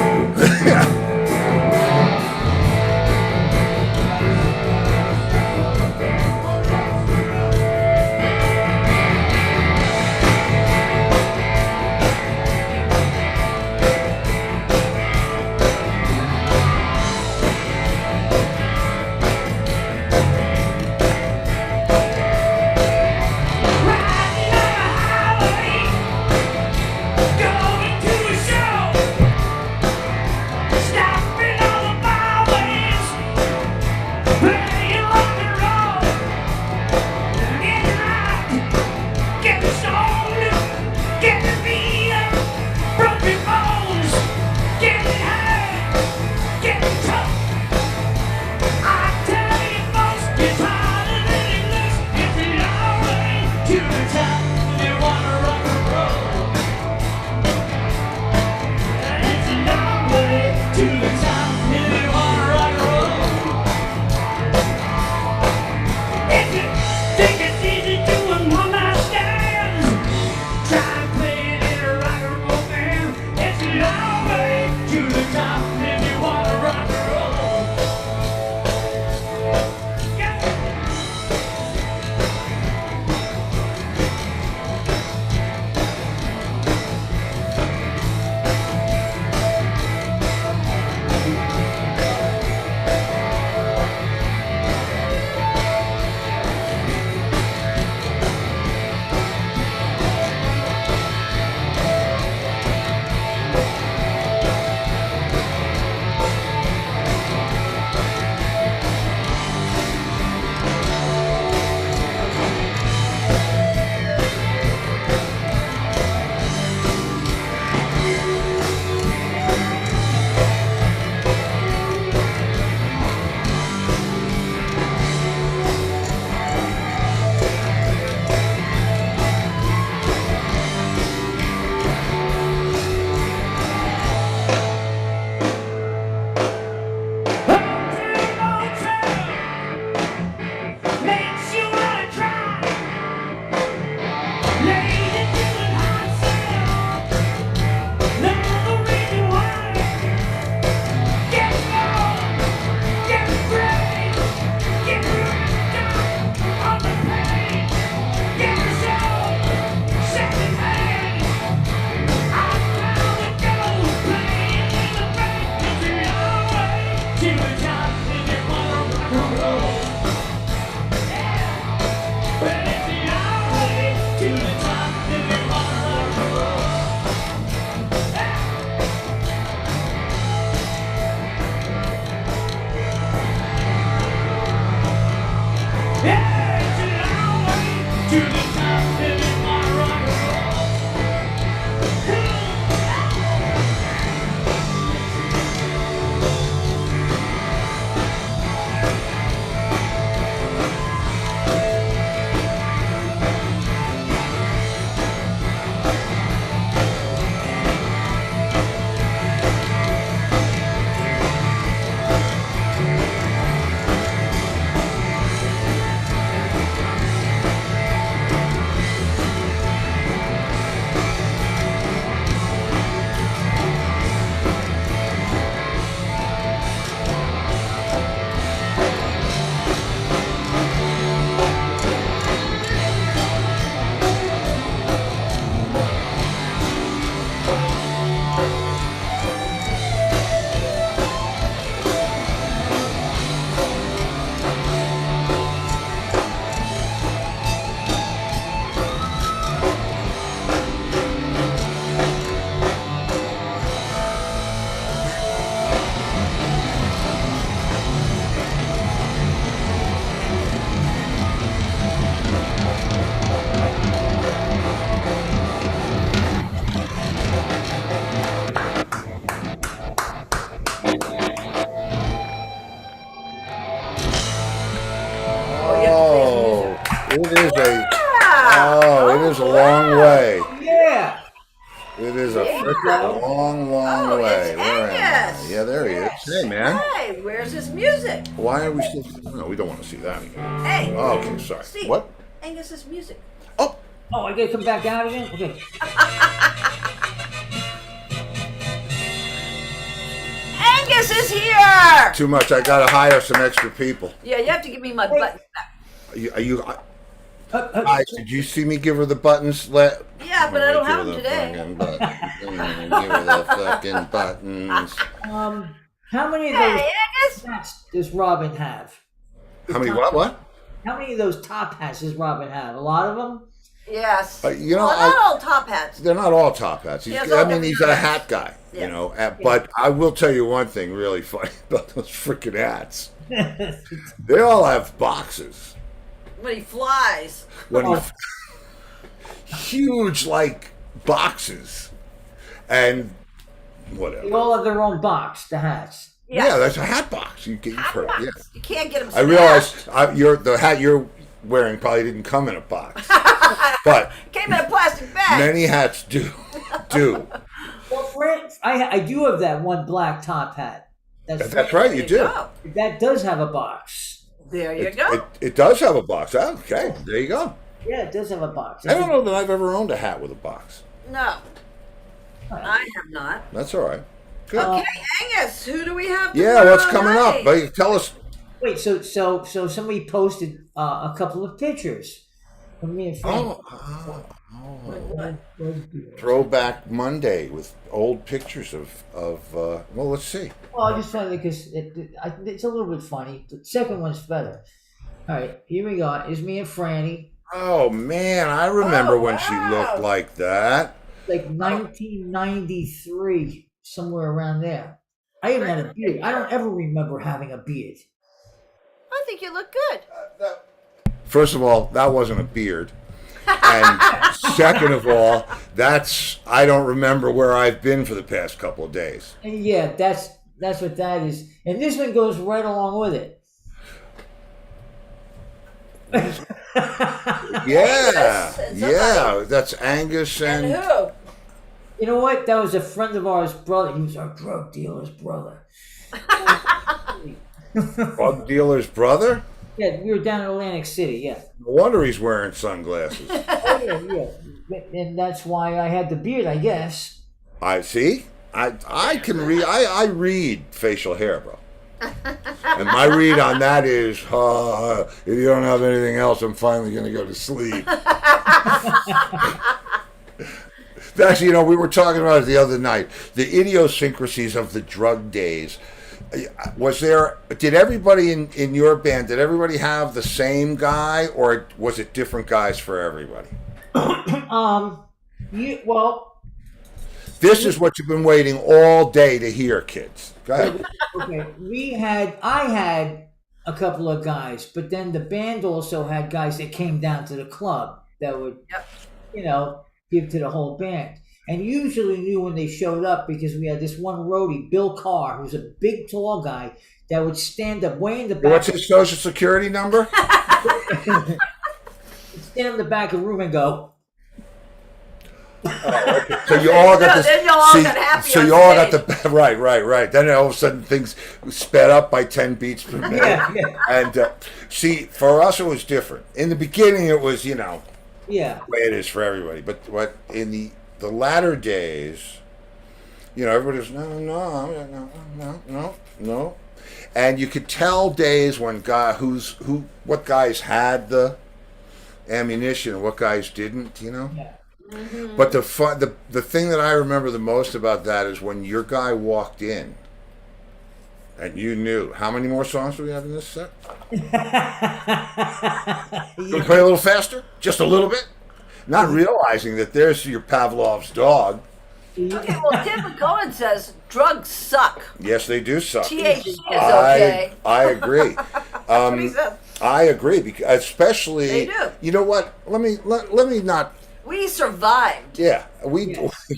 go. Long, long Oh, way. it's Where am I? Angus. Yeah, there he is. Hey, man. Hey, where's his music? Why are we still? No, we don't want to see that again. Hey. Oh, okay, sorry. Steve. What? Angus's music. Oh, Oh, I gotta come back out again? Okay. Angus is here! too much. I gotta hire some extra people. Yeah, you have to give me my buttons back. Guys, did you see me give her the buttons? Yeah, but I don't have them Give today. her the fucking buttons. How many of those Hey, Angus! hats does Robin have? How many? What? How many of those top hats does Robin have? A lot of them? Yes. You know, well, not all top hats. they're not all top hats. He has all He's different a kinds. hat guy, Yeah. you know. But I will tell you one thing really funny about those freaking hats. They all have boxes. When he flies. When huge, like, boxes. And whatever. They all have their own box, the hats. Yeah, that's a hat box. You've heard, yeah. You can't get them I realize the hat you're wearing probably didn't come in a box, but Came in a plastic bag. many hats do. Well, Fran, I do have that one black top hat. That's right, you do. Go. That does have a box. There you go. It does have a box. Okay, there you go. Yeah, it does have a box. I don't know that I've ever owned a hat with a box. No, I have not. That's all right. Good. Okay, Angus, who do we have? Yeah, what's tomorrow coming up? night? But tell us. Wait, so somebody posted a couple of pictures of me and Fran. Throwback Monday with old pictures of well, let's see. Well, I just found it because it's a little bit funny. The second one's better. All right, here we go. It's me and Franny, Oh man, I remember Oh, when she wow. looked like that. like 1993, somewhere around there. I even had a beard. I don't ever remember having a beard. I think you look good. First of all, that wasn't a beard. And second of all, I don't remember where I've been for the past couple of days. And yeah, that's what that is. And this one goes right along with it. Yeah, Angus and yeah, that's Angus And and who? You know what? That was a friend of ours' brother. He was our drug dealer's brother. drug dealer's brother. Yeah, we were down in Atlantic City. Yeah. No wonder he's wearing sunglasses. Oh, yeah. And that's why I had the beard, I guess. I see. I can read. I read facial hair, bro. And my read on that is, if you don't have anything else, I'm finally going to go to sleep. Actually, we were talking about it the other night. The idiosyncrasies of the drug days. Did everybody in your band, did everybody have the same guy, or was it different guys for everybody? This is what you've been waiting all day to hear, kids. Go ahead. Okay, I had a couple of guys, but then the band also had guys that came down to the club that would, give to the whole band. And usually knew when they showed up because we had this one roadie, Bill Carr, who's a big, tall guy that would stand up way in the back. What's his social security number? Stand in the back of the room and go. So you all got Then you all got happy So on you all got stage. the right. Then all of a sudden things sped up by 10 beats per minute. Yeah. And see, for us it was different. In the beginning, it was Yeah. the way it is for everybody. But what in the latter days, everybody's no, and you could tell days when what guys had the ammunition and what guys didn't. Yeah. Mm-hmm. But the thing that I remember the most about that is when your guy walked in, and you knew how many more songs do we have in this set. Can we play a little faster, just a little bit, not realizing that there's your Pavlov's dog. Okay, well, Tim McCohen says drugs suck. Yes, they do suck. THC is okay. I agree. What he said. I agree because especially They do. You know what? Let me not. We survived. Yeah, we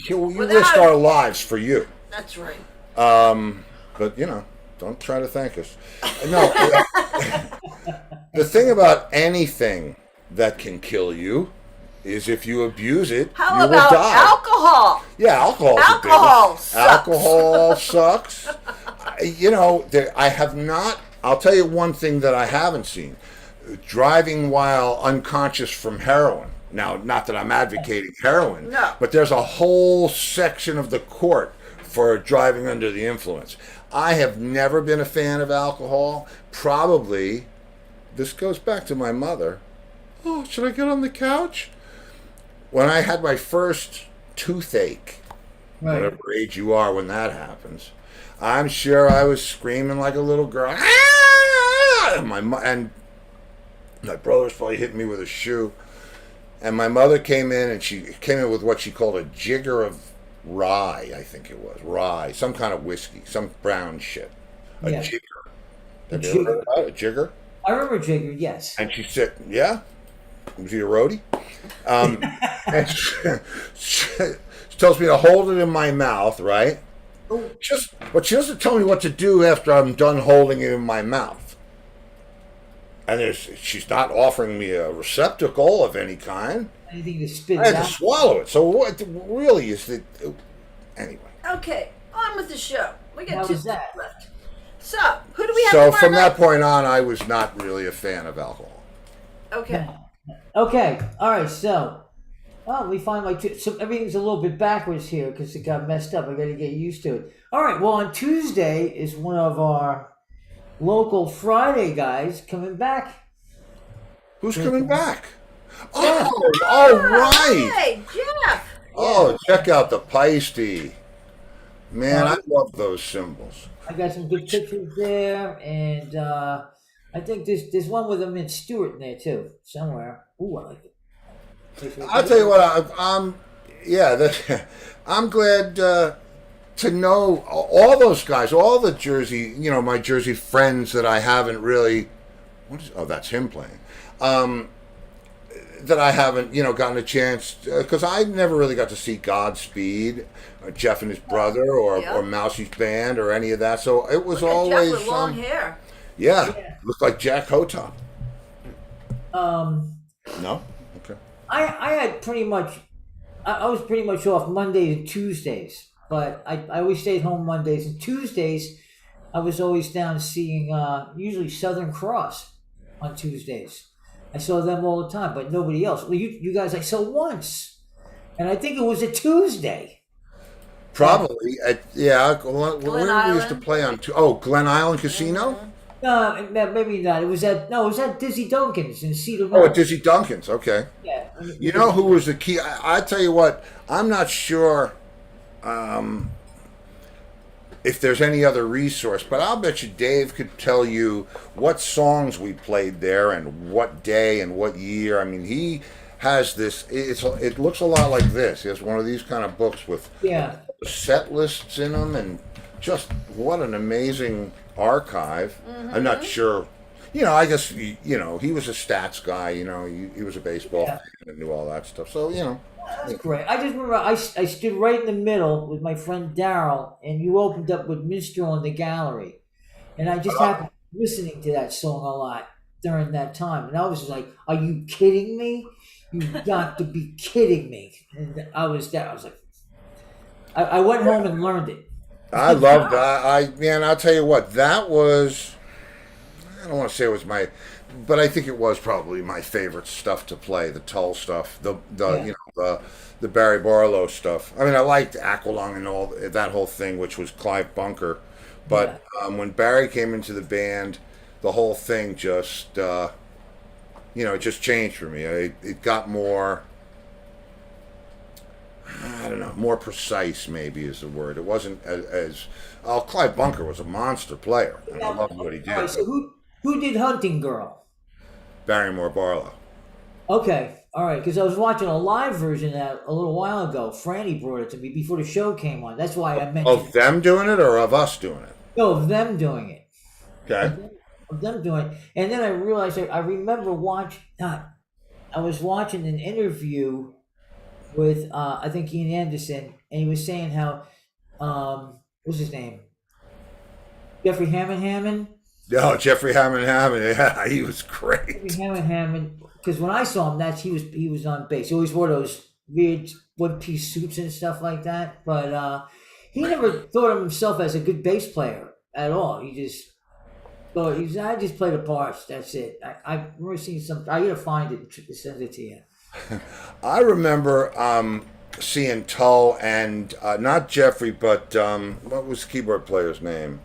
Without- risked our lives for you. That's right. But don't try to thank us. No. The thing about anything that can kill you is if you abuse it, How you will about die. alcohol? Yeah, alcohol. Alcohol sucks. Alcohol sucks. I have not. I'll tell you one thing that I haven't seen: driving while unconscious from heroin. Now, not that I'm advocating heroin, No. but there's a whole section of the court for driving under the influence. I have never been a fan of alcohol. Probably, this goes back to my mother. Oh, should I get on the couch? When I had my first toothache, Right. whatever age you are when that happens, I'm sure I was screaming like a little girl. "Ah!" And my brothers probably hit me with a shoe. And my mother came in, and she came in with what she called a jigger of rye, I think it was. Rye, some kind of whiskey, some brown shit. A Yeah. jigger. A Have you ever jigger. heard about a jigger? I remember Jigger, yes. And she said, yeah? Was he a roadie? And she tells me to hold it in my mouth, right? But she doesn't tell me what to do after I'm done holding it in my mouth. And she's not offering me a receptacle of any kind. Anything to spit I it had to out. swallow it. So what really is it? Anyway. Okay, on with the show. We got How 2 was that? left. So, who do we have So tomorrow from that night? point on, I was not really a fan of alcohol. Okay. Okay, all right, so, well, we find so everything's a little bit backwards here because it got messed up. I got to get used to it. All right, well, on Tuesday is one of our local Friday guys coming back. Who's coming back? Oh, all right. Hey, Jeff. Oh, check out the Peisty. Man, I love those symbols. I got some good pictures there, and I think there's one with them in Stewart in there too, somewhere. Ooh, I like it. I'll tell you what, I'm glad to know all those guys, all the Jersey, my Jersey friends that I haven't really, that's him playing, that I haven't, gotten a chance, because I never really got to see Godspeed, Jeff and his brother, or Mousie's band, or any of that, so it was Look at always, Jeff with long hair. looked like Jack Hotop. No? Okay. I had pretty much, I was pretty much off Mondays and Tuesdays, but I always stayed home Mondays and Tuesdays. I was always down seeing usually Southern Cross on Tuesdays. I saw them all the time, but nobody else. Well, you guys I saw once, and I think it was a Tuesday. Probably. Where we used to Island. play on, Glen Island Casino? Maybe not. It was at Dizzy Duncan's in Cedar Oh, Road. at Dizzy Duncan's. Okay. Yeah. You know who was the key? I tell you what, I'm not sure if there's any other resource, but I'll bet you Dave could tell you what songs we played there and what day and what year. I mean, he has this. It looks a lot like this. He has one of these kind of books with Yeah. set lists in them, and just what an amazing archive. I'm not sure. I guess he was a stats guy. He was a baseball fan and knew all that stuff. So That's great. I just remember I stood right in the middle with my friend Daryl, and you opened up with Minstrel in the Gallery. And I just happened listening to that song a lot during that time. And I was like, are you kidding me? You've got to be kidding me. And I was there. I was like, I went home and learned it. I love that. I'll tell you what, that was, I don't want to say it was but I think it was probably my favorite stuff to play, the Tull stuff, the Barry Barlow stuff. I mean, I liked Aqualung and all that whole thing, which was Clive Bunker. But when Barry came into the band, the whole thing just, it just changed for me. It got more, I don't know, more precise maybe is the word. It wasn't as Clive Bunker was a monster player, and I loved what he did. All right, so who did Hunting Girl? Barrymore Barlow. Okay, all right, because I was watching a live version of that a little while ago. Franny brought it to me before the show came on. That's why I mentioned Of them doing it or of us doing it? No, of them doing it. Okay. Of them doing it. And then I realized, I remember I was watching an interview with, I think, Ian Anderson, and he was saying how, what's his name? Jeffrey Hammond? Oh, Jeffrey Hammond. Yeah, he was great. Hammond. Because when I saw him, he was on bass. He always wore those weird one-piece suits and stuff like that. But he never thought of himself as a good bass player at all. He just thought I just play the parts. That's it. I've never seen some. I gotta find it and send it to you. I remember seeing Tull and not Jeffrey, but what was the keyboard player's name?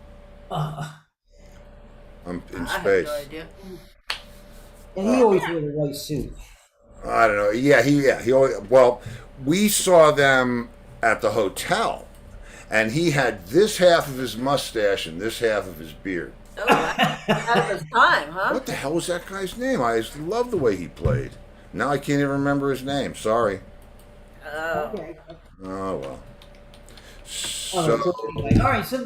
In I space. have no idea. And he always wore the white suit. I don't know. He always, well, we saw them at the hotel, and he had this half of his mustache and this half of his beard. Oh, out of his time, huh? What the hell was that guy's name? I just love the way he played. Now I can't even remember his name. Sorry. Okay. Oh well. So, So anyway, all right. So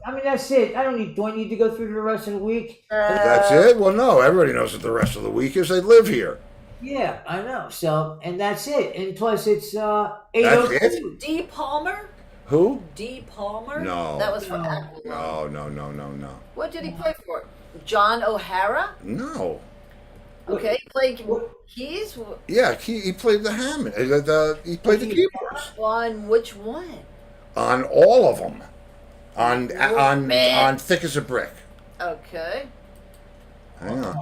I mean, that's it. I don't need. Do I need to go through the rest of the week? that's it. Well, no, everybody knows what the rest of the week is. They live here. Yeah, I know. So, and that's it. And plus, it's That's 8:02. D. Palmer? Who? D. Palmer? No. That was for No. Aqualung. No. What did he play for? John O'Hara? No. Okay, he played What? keys? Yeah, he played the Hammond. He played the keyboards On which one? on all of them. On Man. Thick as a Brick. Okay. Hang on.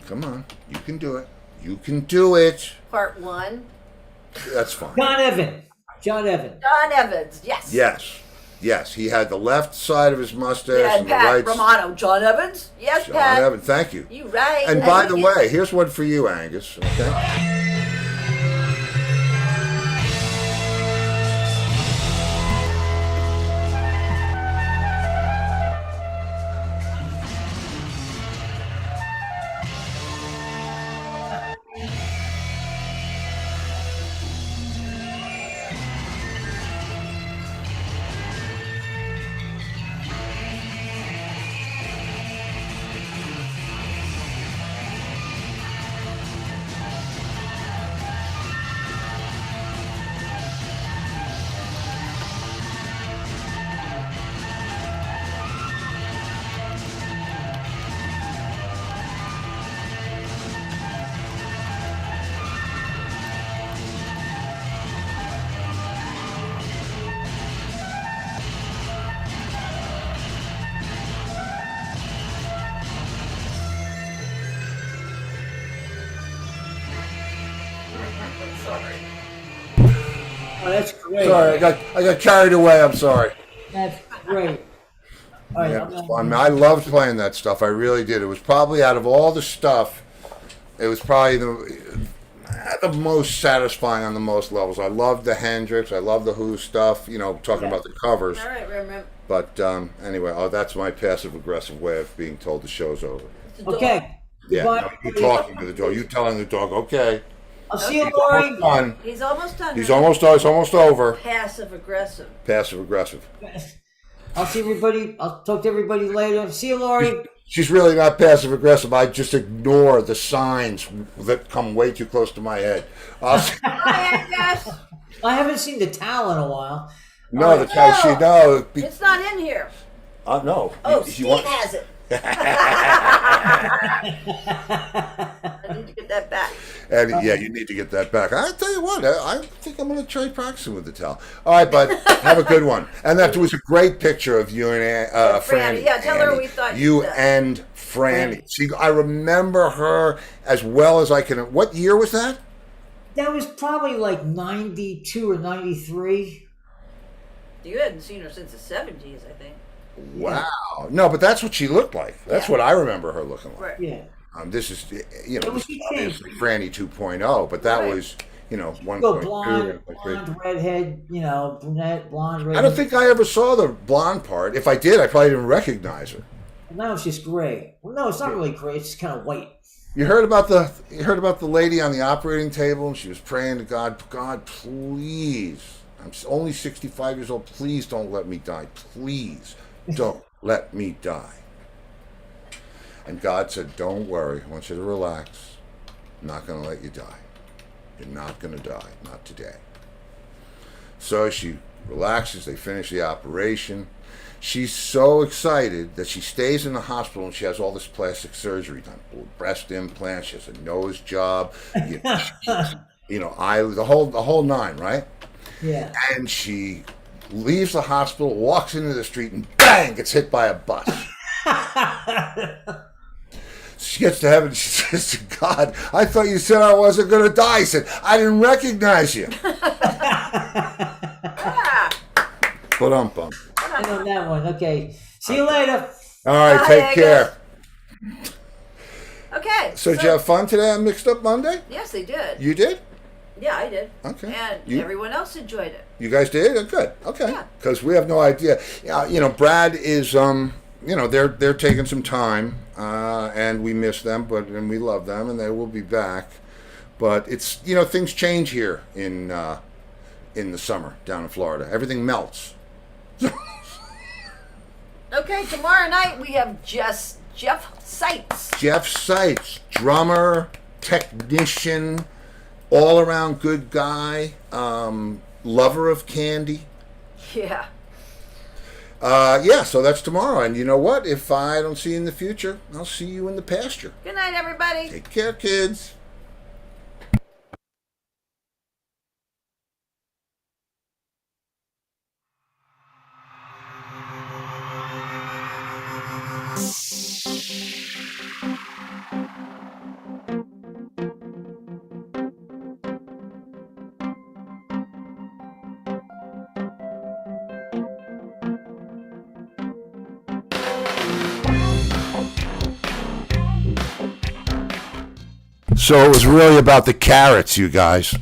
Come on. You can do it. You can do it. Part 1. That's fine. John Evans. John Evans, yes. Yes. He had the left side of his mustache Yeah, and the Pat right. Romano. John Evans? Yes, John Pat. Evans. Thank you. You right. And by the way, here's one for you, Angus. Okay. Oh, that's great. Sorry, I got carried away. I'm sorry. That's great. All right, Yeah, it was fun. I loved playing that stuff. I really did. It was probably out of all the stuff, it was probably the most satisfying on the most levels. I loved the Hendrix. I loved the Who stuff. Talking about the covers. All right, remember. But anyway, that's my passive aggressive way of being told the show's over. Okay. Yeah, Goodbye, no, you everybody. talking to the dog. You telling the dog, okay. I'll see you, He's Lori. almost done. He's almost done. It's almost over. Passive aggressive. Passive aggressive. I'll see everybody. I'll talk to everybody later. See you, Lori. She's really not passive aggressive. I just ignore the signs that come way too close to my head. Hi, Angus. I haven't seen the towel in a while. No, that's how she knows. It's not in here. No. Oh, You Steve want- has it. I need to get that back. And yeah, you need to get that back. I'll tell you what, I think I'm going to try practicing with the towel. All right, bud, have a good one. And that was a great picture of you and Franny. Yeah, tell her Annie. we thought you that. and Franny. See, I remember her as well as I can. What year was that? That was probably like 92 or 93. You hadn't seen her since the 70s, I think. Wow. No, but that's what she looked like. That's what I remember her looking like. Right. Yeah. This is, It this was is the obviously Franny 2.0, but that Right. was, 1.2. Go blonde, redhead, brunette, blonde, redhead. I don't think I ever saw the blonde part. If I did, I probably didn't recognize her. Now it's just gray. Well, no, it's not really gray. It's just kind of white. You heard about the lady on the operating table, and she was praying to God, God, please. I'm only 65 years old. Please don't let me die. Please don't let me die. And God said, don't worry. I want you to relax. I'm not going to let you die. You're not going to die. Not today. So she relaxes. They finish the operation. She's so excited that she stays in the hospital and she has all this plastic surgery done. Breast implants, she has a nose job, eye, the whole nine, right? Yeah. And she leaves the hospital, walks into the street, and bang, gets hit by a bus. She gets to heaven and she says to God, I thought you said I wasn't going to die. He said, I didn't recognize you. Ba-dum-bum. And on that one, okay. See you later. All right, Bye, take I care. Okay. So did you have fun today on Mixed Up Monday? Yes, they did. You did? Yeah, I did. Okay. And You- everyone else enjoyed it. You guys did? Good. Okay. Yeah. Because we have no idea. Brad is, they're taking some time, and we miss them, and we love them, and they will be back. But it's, things change here in the summer down in Florida. Everything melts. Okay, tomorrow night we have Jeff Seitz. Jeff Seitz, drummer, technician, all around good guy, lover of candy. Yeah. So that's tomorrow. And you know what? If I don't see you in the future, I'll see you in the pasture. Good night, everybody. Take care, kids. So it was really about the carrots, you guys.